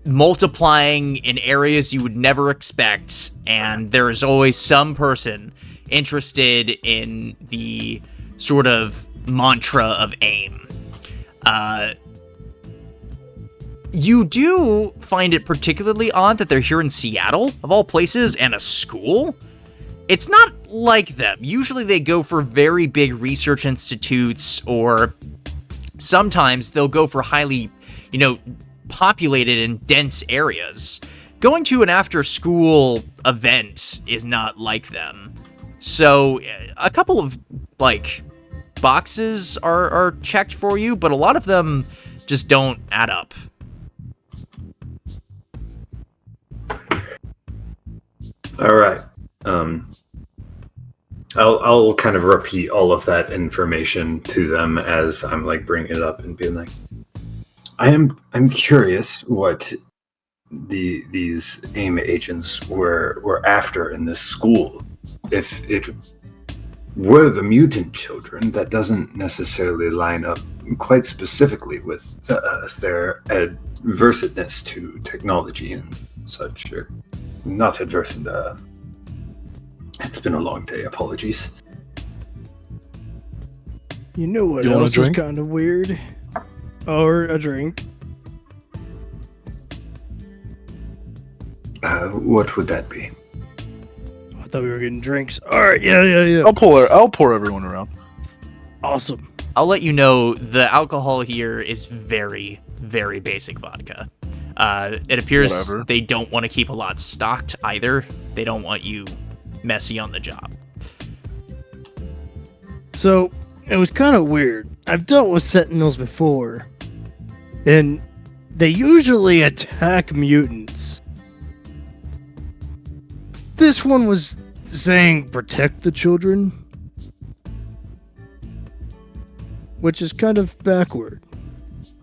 multiplying in areas you would never expect, and there is always some person interested in the sort of mantra of AIM. You do find it particularly odd that they're here in Seattle, of all places, and a school. It's not like them. Usually they go for very big research institutes, or sometimes they'll go for highly, populated and dense areas. Going to an after-school event is not like them. So, a couple of, boxes are checked for you, but a lot of them just don't add up. All right. I'll kind of repeat all of that information to them as I'm bringing it up and being like, I'm curious what these AIM agents were after in this school. If it were the mutant children, that doesn't necessarily line up quite specifically with their adverseness to technology and such. Or not adversant. It's been a long day. Apologies. You know what You want a else is drink? kind of weird? Or a drink. What would that be? I thought we were getting drinks. Alright, yeah. I'll pour everyone around. Awesome. I'll let you know the alcohol here is very, very basic vodka. It appears Whatever. they don't want to keep a lot stocked either. They don't want you messy on the job. So, it was kind of weird. I've dealt with Sentinels before, and they usually attack mutants. This one was saying protect the children, which is kind of backward.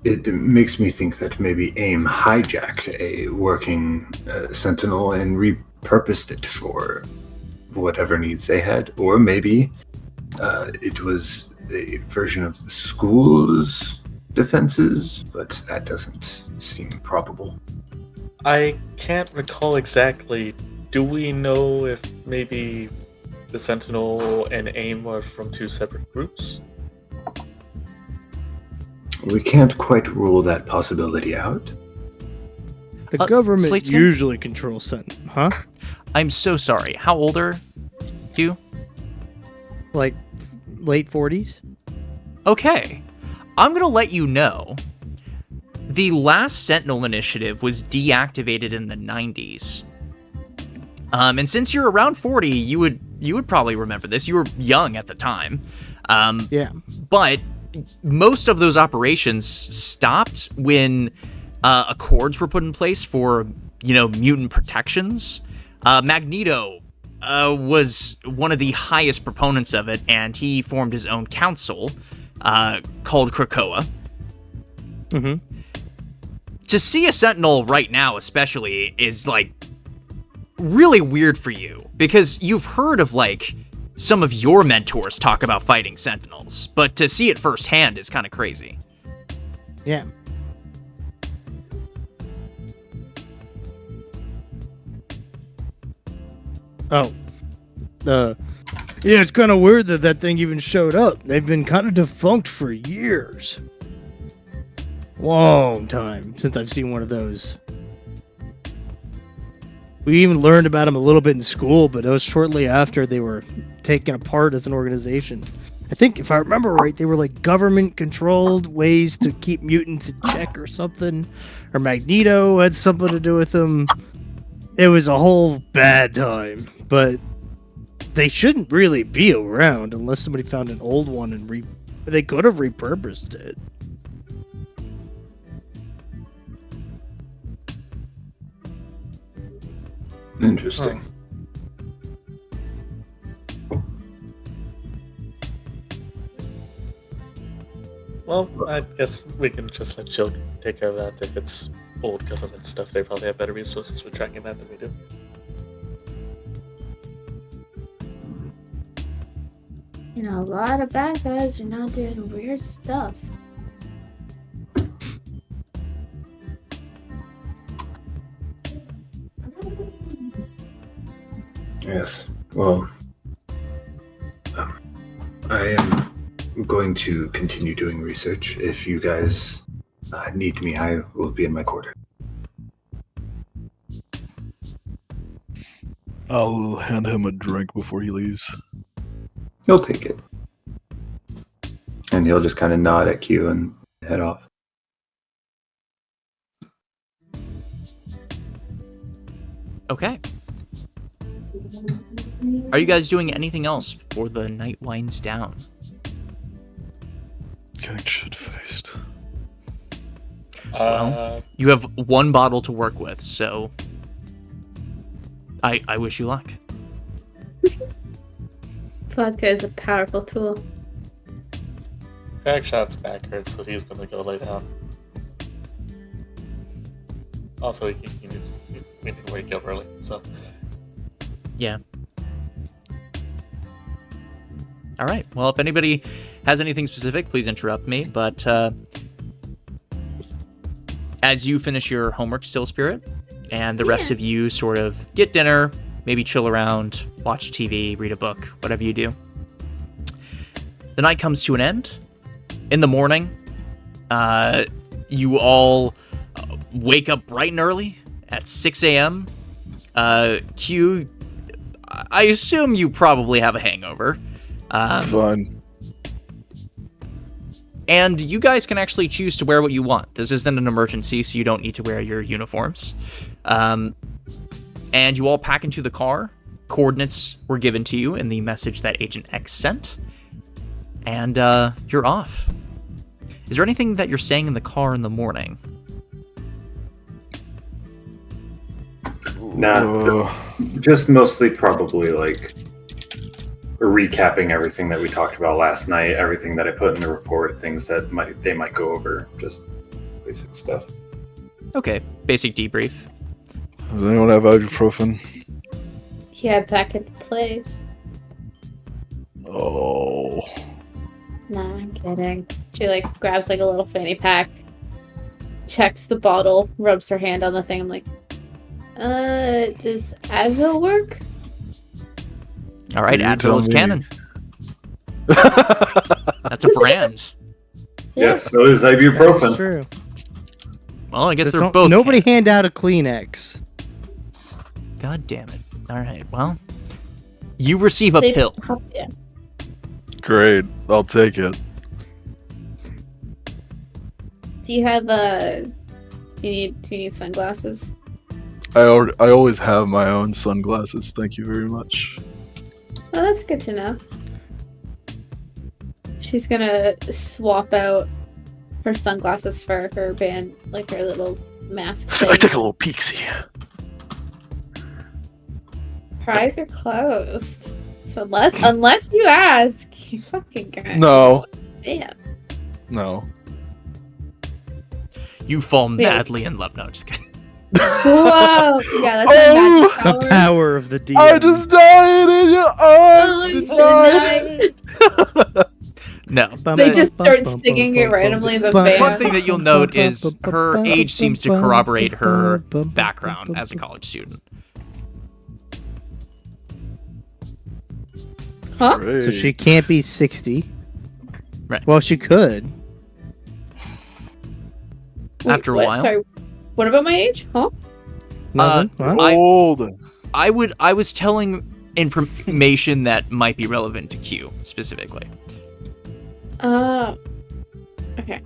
It makes me think that maybe AIM hijacked a working Sentinel and repurposed it for whatever needs they had. Or maybe it was a version of the school's defenses, but that doesn't seem probable. I can't recall exactly. Do we know if maybe the Sentinel and AIM are from two separate groups? We can't quite rule that possibility out. The government Slateskin? usually controls Sentinel, huh? I'm so sorry. How old are you? Like late 40s. Okay. I'm going to let you know. The last Sentinel initiative was deactivated in the 90s. And since you're around 40, you would probably remember this. You were young at the time. Yeah. But most of those operations stopped when accords were put in place for, mutant protections. Magneto was one of the highest proponents of it, and he formed his own council called Krakoa. Mm-hmm. To see a Sentinel right now, especially, is, really weird for you, because you've heard of, some of your mentors talk about fighting Sentinels, but to see it firsthand is kind of crazy. Yeah. Oh. Yeah, it's kind of weird that thing even showed up. They've been kind of defunct for years. Long time since I've seen one of those. We even learned about them a little bit in school, but it was shortly after they were taken apart as an organization. I think, if I remember right, they were government-controlled ways to keep mutants in check or something. Or Magneto had something to do with them. It was a whole bad time, but they shouldn't really be around unless somebody found an old one and they could have repurposed it. Interesting. Well, I guess we can just let Jill take care of that. If it's old government stuff, they probably have better resources for tracking that than we do. A lot of bad guys are not doing weird stuff. Yes. Well, I am going to continue doing research. If you guys need me, I will be in my quarter. I'll hand him a drink before he leaves. He'll take it. And he'll just kind of nod at Q and head off. Okay. Are you guys doing anything else before the night winds down? Getting shit-faced. Well, you have one bottle to work with, so I wish you luck. Vodka is a powerful tool. Crackshot's back hurts, so he's gonna go lay down. Also, we need to wake up early, so. Yeah. All right. Well, if anybody has anything specific, please interrupt me. But as you finish your homework still, Spirit, and the rest of you sort of get dinner, maybe chill around, watch TV, read a book, whatever you do. The night comes to an end. In the morning, you all wake up bright and early at 6 a.m. Q, I assume you probably have a hangover. Fine. And you guys can actually choose to wear what you want. This isn't an emergency, so you don't need to wear your uniforms. And you all pack into the car. Coordinates were given to you in the message that Agent X sent. And you're off. Is there anything that you're saying in the car in the morning? Nah, just mostly probably recapping everything that we talked about last night, everything that I put in the report, things that they might go over, just basic stuff. Okay, basic debrief. Does anyone have ibuprofen? Yeah, back at the place. Oh. Nah, I'm kidding. She grabs a little fanny pack, checks the bottle, rubs her hand on the thing. I'm like, does Advil work? All right, You Advil tell is me. canon. That's a brand. Yes, so is That's ibuprofen. true. Well, I guess Just they're don't- both Nobody canon. hand out a Kleenex. God damn it. All right. Well, you receive a pill. Yeah. Great, I'll take it. Do you have do you need sunglasses? I always have my own sunglasses. Thank you very much. Oh, that's good to know. She's gonna swap out her sunglasses for her band, like her little mask thing. I take a little peek-see. Her eyes are closed. So unless you ask, you fucking guy. No. Yeah. No. You fall madly in love. No, just kidding. Whoa! Yeah, that's Oh! my magic The power of the DM. I just died in your arms tonight. No. They just start singing it randomly as a band. One thing that you'll note is her age seems to corroborate her background as a college student. Huh? Great. So she can't be 60. Right. Well, she could. After a what? while. Sorry. What about my age? Huh? Nothing? What? Old. I was telling information that might be relevant to Q specifically. Okay.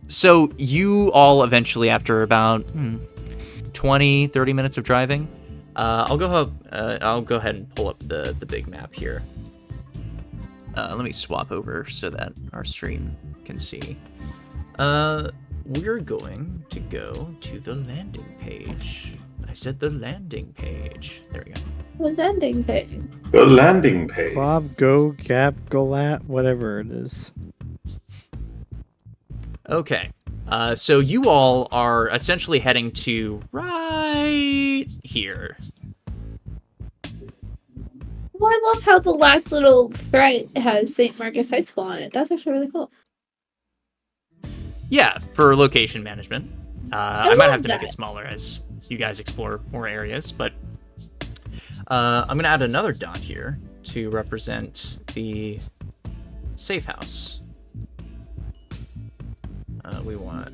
So you all eventually, after about 20, 30 minutes of driving, I'll go ahead and pull up the big map here. Let me swap over so that our stream can see. We're going to go to the landing page. I said the landing page. There we go. The landing page. The landing page. Bob, go, Gap, Golat, whatever it is. Okay. So you all are essentially heading to right here. Well, I love how the last little threat has St. Marcus High School on it. That's actually really cool. Yeah, for location management. I might love have to make that. it smaller as you guys explore more areas, but I'm going to add another dot here to represent the safe house. We want...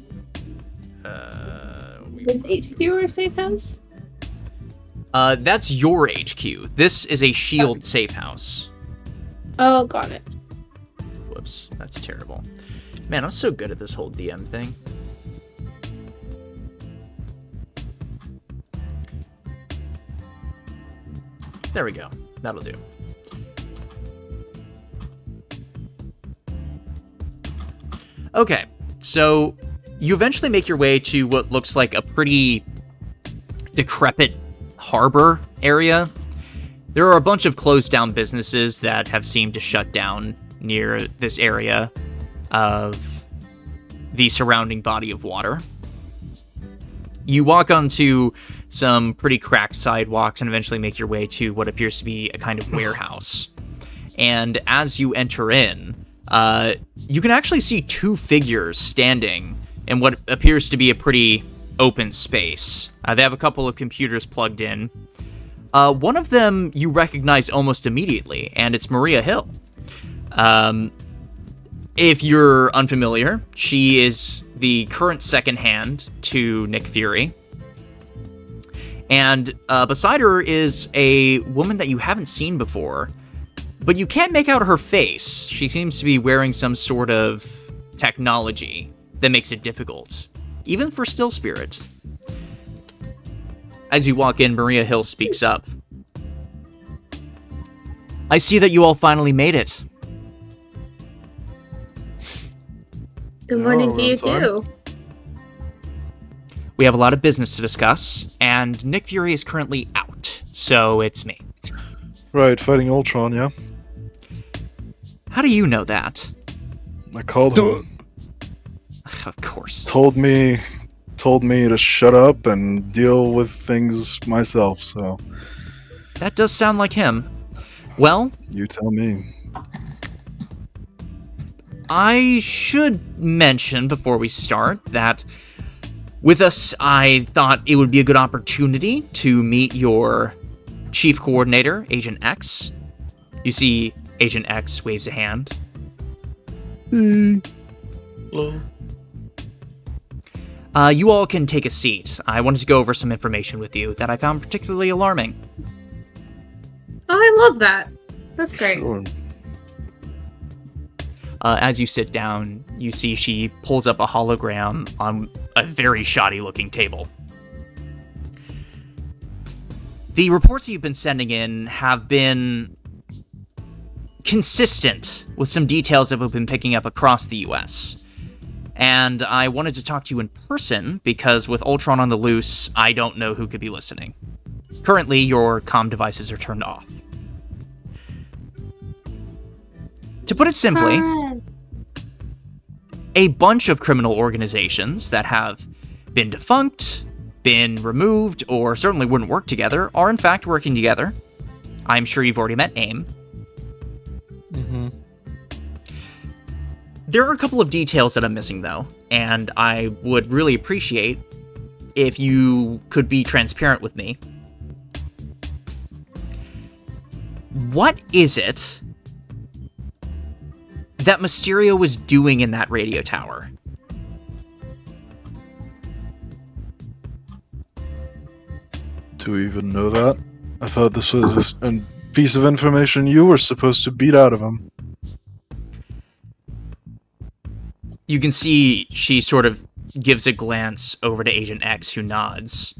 Is HQ or safe house? That's your HQ. This is a shield safe house. Oh, got it. Whoops, that's terrible. Man, I'm so good at this whole DM thing. There we go. That'll do. Okay, so you eventually make your way to what looks like a pretty decrepit harbor area. There are a bunch of closed down businesses that have seemed to shut down near this area of the surrounding body of water. You walk onto some pretty cracked sidewalks and eventually make your way to what appears to be a kind of warehouse. And as you enter in, you can actually see two figures standing in what appears to be a pretty open space. They have a couple of computers plugged in. One of them you recognize almost immediately, and it's Maria Hill. If you're unfamiliar, she is the current second hand to Nick Fury. And beside her is a woman that you haven't seen before, but you can't make out her face. She seems to be wearing some sort of technology that makes it difficult, even for Still Spirit. As you walk in, Maria Hill speaks up. I see that you all finally made it. Good morning Oh, to you, that's fine. too. We have a lot of business to discuss, and Nick Fury is currently out, so it's me. Right, fighting Ultron, yeah? How do you know that? I called him. Of course. Told me to shut up and deal with things myself, so That does sound like him. Well, you tell me. I should mention before we start that with us, I thought it would be a good opportunity to meet your chief coordinator, Agent X. You see Agent X waves a hand. Hello. You all can take a seat. I wanted to go over some information with you that I found particularly alarming. Oh, I love that. That's great. Sure. As you sit down, you see she pulls up a hologram on a very shoddy-looking table. The reports you've been sending in have been consistent with some details that we've been picking up across the US. And I wanted to talk to you in person because with Ultron on the loose, I don't know who could be listening. Currently, your comm devices are turned off. To put it simply, a bunch of criminal organizations that have been defunct, been removed, or certainly wouldn't work together are in fact working together. I'm sure you've already met AIM. Mm-hmm. There are a couple of details that I'm missing, though, and I would really appreciate if you could be transparent with me. What is it that Mysterio was doing in that radio tower? Do we even know that? I thought this was a piece of information you were supposed to beat out of him. You can see she sort of gives a glance over to Agent X, who nods.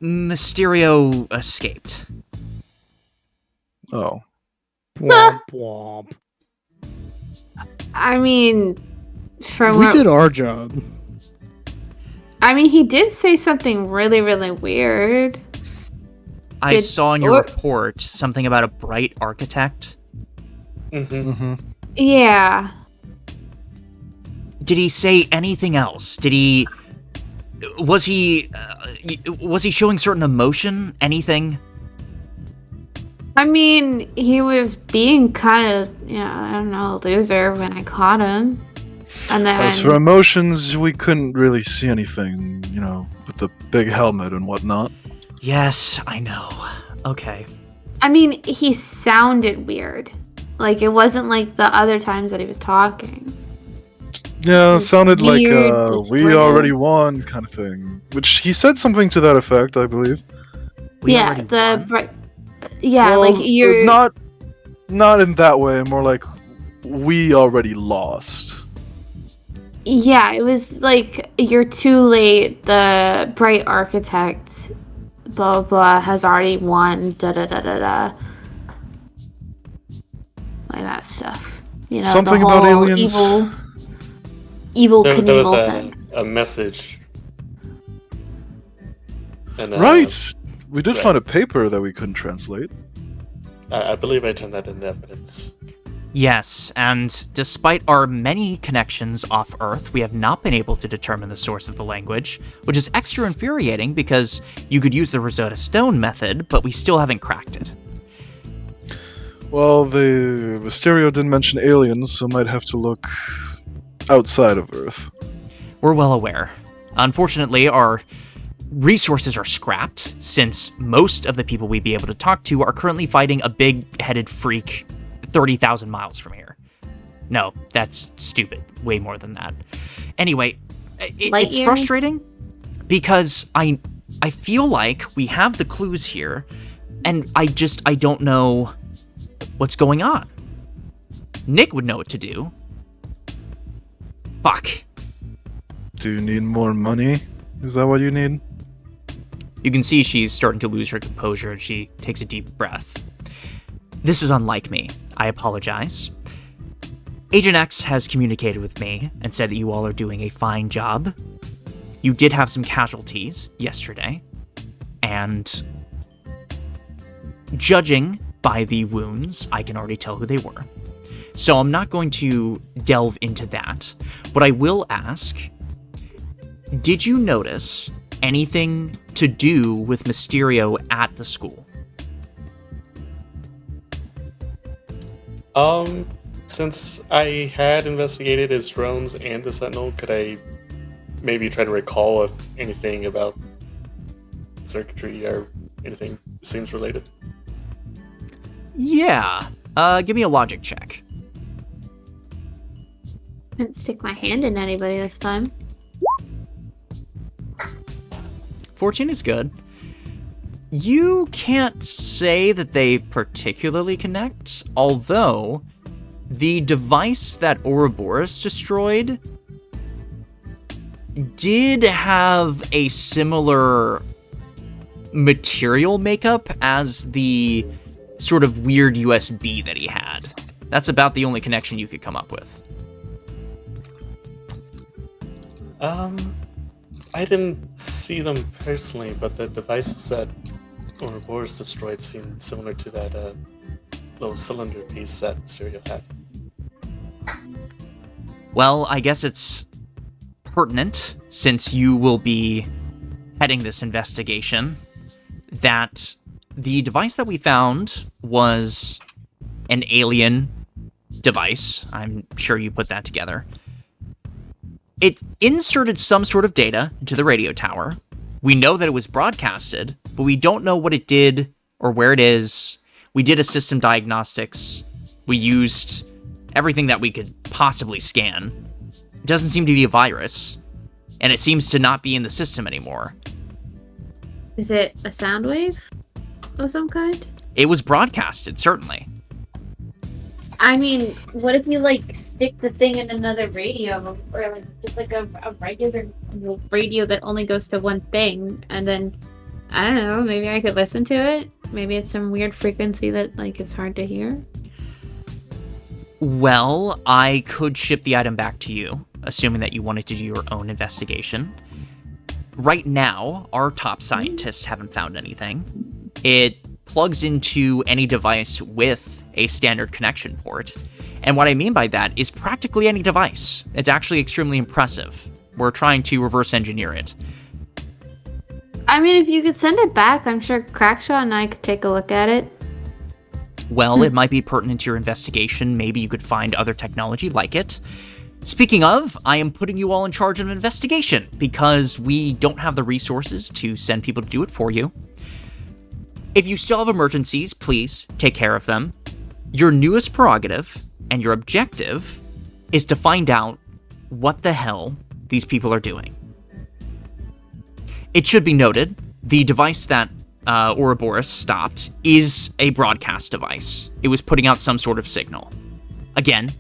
Mysterio escaped. Oh. Womp womp. I mean, from We what, did our job. I mean, he did say something really, really weird. I Did- saw in your or- report something about a bright architect. Mm-hmm. Mm-hmm. Yeah. Did he say anything else? Was he showing certain emotion? Anything? I mean, he was being kind of, I don't know, a loser when I caught him. And then... As for emotions, we couldn't really see anything, with the big helmet and whatnot. Yes, I know. Okay. I mean, he sounded weird. Like, it wasn't like the other times that he was talking. Yeah, it sounded like Weird, we distorted. already won kind of thing. Which he said something to that effect, I believe. We yeah, already the... won? Yeah, Well, like, you're... not in that way, more like we already lost. Yeah, it was like, you're too late, the bright architect, blah, blah, blah, has already won, da-da-da-da-da. Like that stuff. Something the about whole aliens. Evil There Knievel was thing. a message. And, Right! We did right. find a paper that we couldn't translate. I believe I turned that into evidence. Yes, and despite our many connections off Earth, we have not been able to determine the source of the language, which is extra infuriating because you could use the Rosetta Stone method, but we still haven't cracked it. Well, the Mysterio didn't mention aliens, so might have to look outside of Earth. We're well aware. Unfortunately, our resources are scrapped, since most of the people we'd be able to talk to are currently fighting a big-headed freak 30,000 miles from here. No, that's stupid. Way more than that. Anyway, Light it's years? frustrating because I feel like we have the clues here, and I don't know what's going on. Nick would know what to do. Fuck. Do you need more money? Is that what you need? You can see she's starting to lose her composure and she takes a deep breath. This is unlike me. I apologize. Agent X has communicated with me and said that you all are doing a fine job. You did have some casualties yesterday, and judging by the wounds, I can already tell who they were. So I'm not going to delve into that. What I will ask, did you notice anything to do with Mysterio at the school? Since I had investigated his drones and the Sentinel, could I maybe try to recall if anything about circuitry or anything seems related? Yeah. Give me a logic check. I didn't stick my hand in anybody this time. 14 is good. You can't say that they particularly connect, although the device that Ouroboros destroyed did have a similar material makeup as the sort of weird USB that he had. That's about the only connection you could come up with. I didn't see them personally, but the devices that Ouroboros destroyed seemed similar to that little cylinder piece that Mysterio had. Well, I guess it's pertinent, since you will be heading this investigation, that the device that we found was an alien device. I'm sure you put that together. It inserted some sort of data into the radio tower. We know that it was broadcasted, but we don't know what it did or where it is. We did a system diagnostics. We used everything that we could possibly scan. It doesn't seem to be a virus, and it seems to not be in the system anymore. Is it a sound wave of some kind? It was broadcasted, certainly. I mean, what if you stick the thing in another radio, or just a regular radio that only goes to one thing, and then I don't know, maybe I could listen to it. Maybe it's some weird frequency that it's hard to hear. Well, I could ship the item back to you, assuming that you wanted to do your own investigation. Right now, our top scientists haven't found anything. It plugs into any device with a standard connection port. And what I mean by that is practically any device. It's actually extremely impressive. We're trying to reverse engineer it. I mean, if you could send it back, I'm sure Crackshot and I could take a look at it. Well, it might be pertinent to your investigation. Maybe you could find other technology like it. Speaking of, I am putting you all in charge of an investigation because we don't have the resources to send people to do it for you. If you still have emergencies, please take care of them. Your newest prerogative and your objective is to find out what the hell these people are doing. It should be noted, the device that Ouroboros stopped is a broadcast device. It was putting out some sort of signal. Again,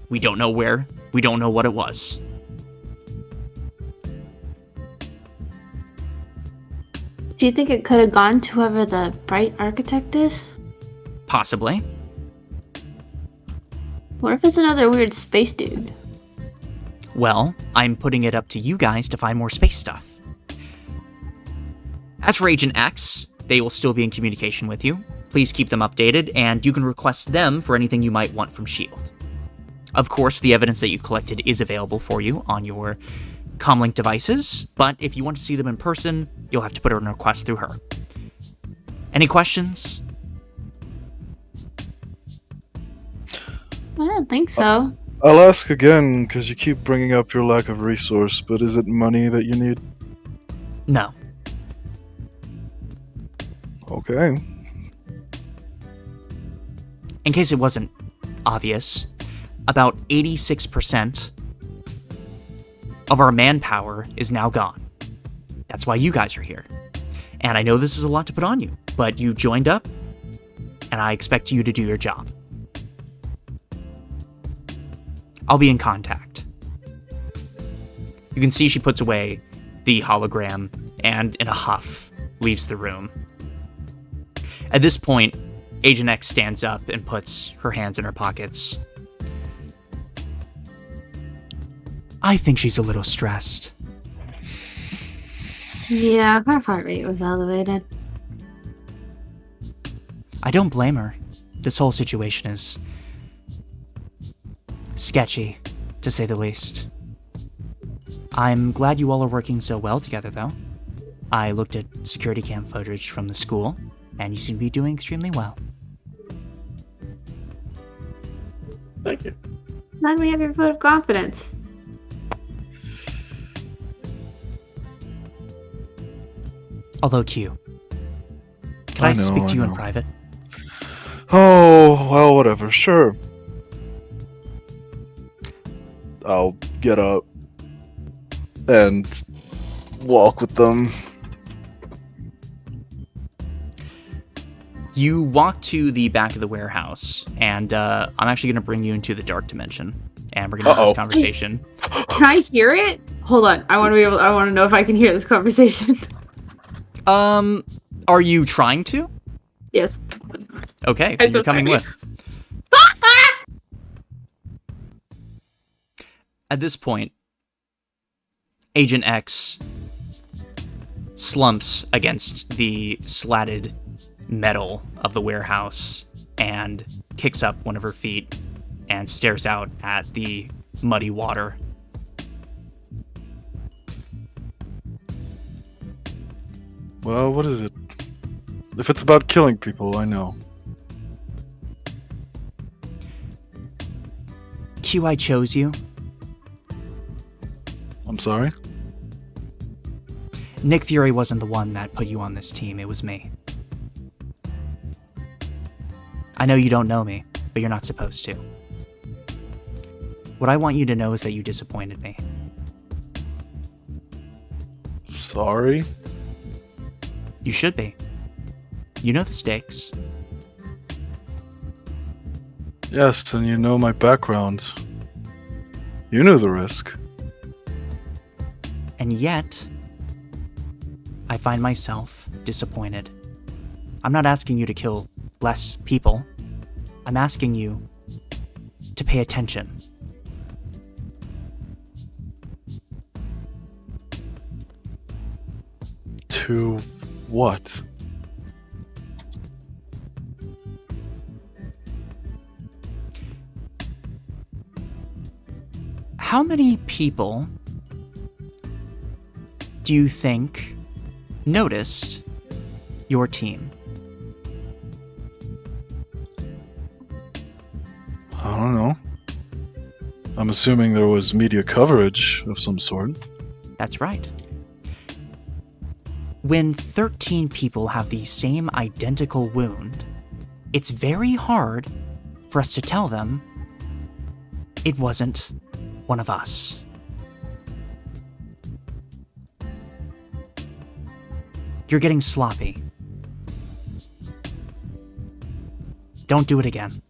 we don't know where, we don't know what it was. Do you think it could have gone to whoever the bright architect is? Possibly. What if it's another weird space dude? Well, I'm putting it up to you guys to find more space stuff. As for Agent X, they will still be in communication with you. Please keep them updated, and you can request them for anything you might want from S.H.I.E.L.D. Of course, the evidence that you collected is available for you on your comlink devices, but if you want to see them in person, you'll have to put in a request through her. Any questions? I don't think so. I'll ask again, because you keep bringing up your lack of resource, but is it money that you need? No. Okay. In case it wasn't obvious, about 86% of our manpower is now gone. That's why you guys are here. And I know this is a lot to put on you, but you joined up, and I expect you to do your job. I'll be in contact. You can see she puts away the hologram and, in a huff, leaves the room. At this point, Agent X stands up and puts her hands in her pockets. I think she's a little stressed. Yeah, her heart rate was elevated. I don't blame her. This whole situation is sketchy, to say the least. I'm glad you all are working so well together, though. I looked at security cam footage from the school, and you seem to be doing extremely well. Thank you. Now we have your vote of confidence. Although, Q, can I speak to you in private? Oh, well, whatever, sure. I'll get up and walk with them You walk to the back of the warehouse, and I'm actually going to bring you into the dark dimension, and we're going to have this conversation. Can I hear it? Hold on. I want to know if I can hear this conversation. Are you trying to? Yes. Okay, then you're coming with. At this point, Agent X slumps against the slatted metal of the warehouse and kicks up one of her feet and stares out at the muddy water. Well, what is it? If it's about killing people, I know. Q, I chose you. I'm sorry? Nick Fury wasn't the one that put you on this team, it was me. I know you don't know me, but you're not supposed to. What I want you to know is that you disappointed me. Sorry? You should be. You know the stakes. Yes, and you know my background. You knew the risk. And yet, I find myself disappointed. I'm not asking you to kill less people. I'm asking you to pay attention. To what? How many people do you think noticed your team? I don't know. I'm assuming there was media coverage of some sort. That's right. When 13 people have the same identical wound, it's very hard for us to tell them it wasn't one of us. You're getting sloppy. Don't do it again.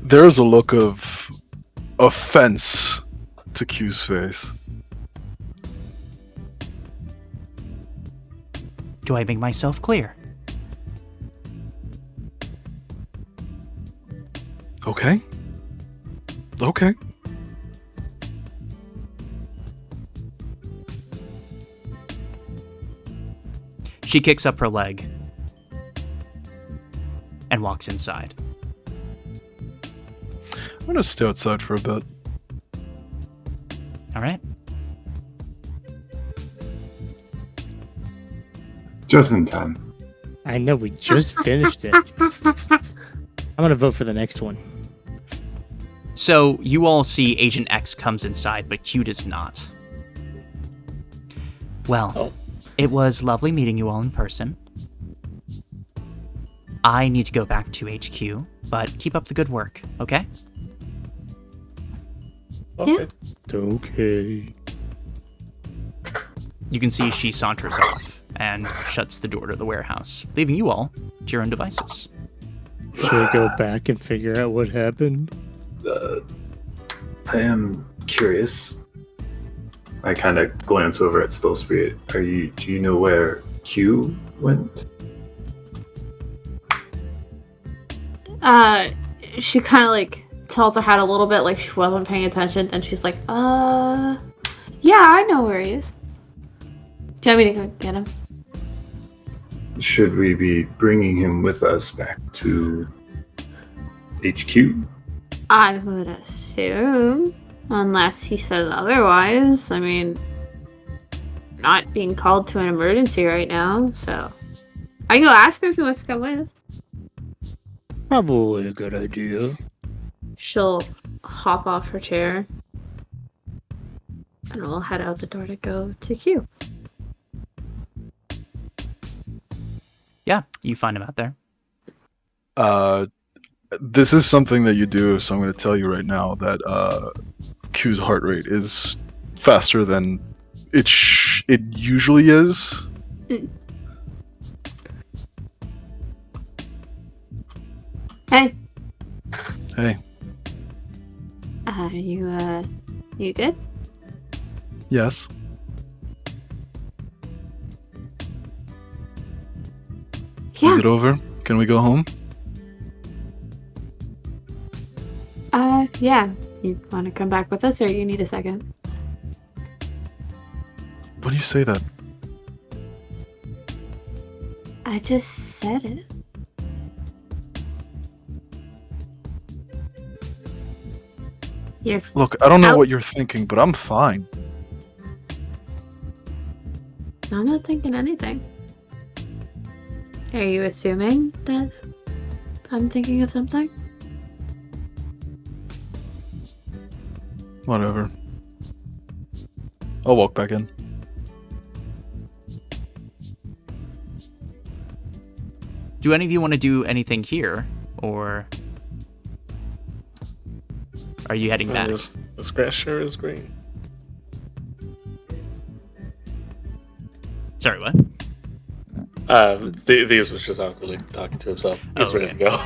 There's a look of offense to Q's face. Do I make myself clear? Okay. Okay. She kicks up her leg and walks inside. I'm gonna stay outside for a bit. All right. Just in time. I know, we just finished it. I'm gonna vote for the next one. So you all see Agent X comes inside, but Q does not. Well, it was lovely meeting you all in person. I need to go back to HQ, but keep up the good work, okay? Okay. Okay. You can see she saunters off and shuts the door to the warehouse, leaving you all to your own devices. Should we go back and figure out what happened? I am curious. I kind of glance over at Still Spirit. Do you know where Q went? She kind of like tilts her head a little bit, like she wasn't paying attention. Then she's like, yeah, I know where he is. Do you want me to go get him? Should we be bringing him with us back to HQ? I would assume, unless he says otherwise. I mean, not being called to an emergency right now, so I can go ask him if he wants to come with. Probably a good idea. She'll hop off her chair, and we'll head out the door to go to Q. Yeah, you find him out there. This is something that you do, so I'm going to tell you right now that Q's heart rate is faster than it it usually is. Hey. Hey. You good? Yes. Yeah. Is it over? Can we go home? Yeah. You want to come back with us, or you need a second? What do you say that? I just said it. You're Look, I don't know Out. what you're thinking, but I'm fine. I'm not thinking anything. Are you assuming that I'm thinking of something? Whatever. I'll walk back in. Do any of you want to do anything here, or are you heading back? This grass sure is green. Sorry, what? Thieves was just awkwardly talking to himself. He's ready to go.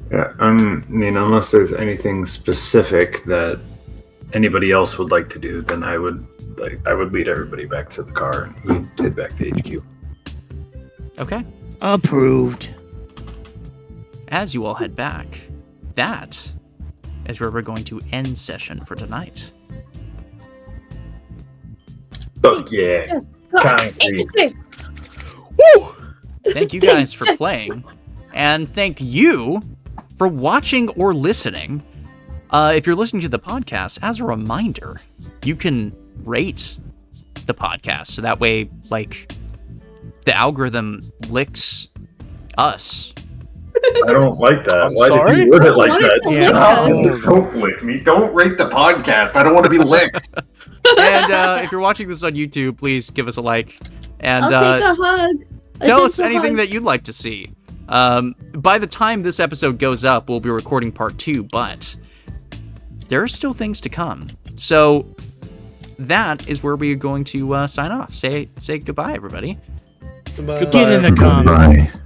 Yeah, I mean, unless there's anything specific that anybody else would like to do, then I would lead everybody back to the car and we'd head back to HQ. Okay. Approved. As you all head back, that is where we're going to end session for tonight. Fuck yeah. Yes. Concrete. Woo! Thank you guys for playing, and thank you for watching or listening. If you're listening to the podcast, as a reminder, you can rate the podcast, so that way, like, the algorithm licks us. I don't like that. I'm Why sorry? did you word it like Why that? did you lick us? Don't lick me. Don't rate the podcast. I don't want to be licked. And if you're watching this on YouTube, please give us a like. And I'll take a hug. tell us anything that you'd like to see. By the time this episode goes up, we'll be recording part 2, but there are still things to come. So that is where we're going to sign off. Say goodbye, everybody. Goodbye. Get in the Goodbye. comments.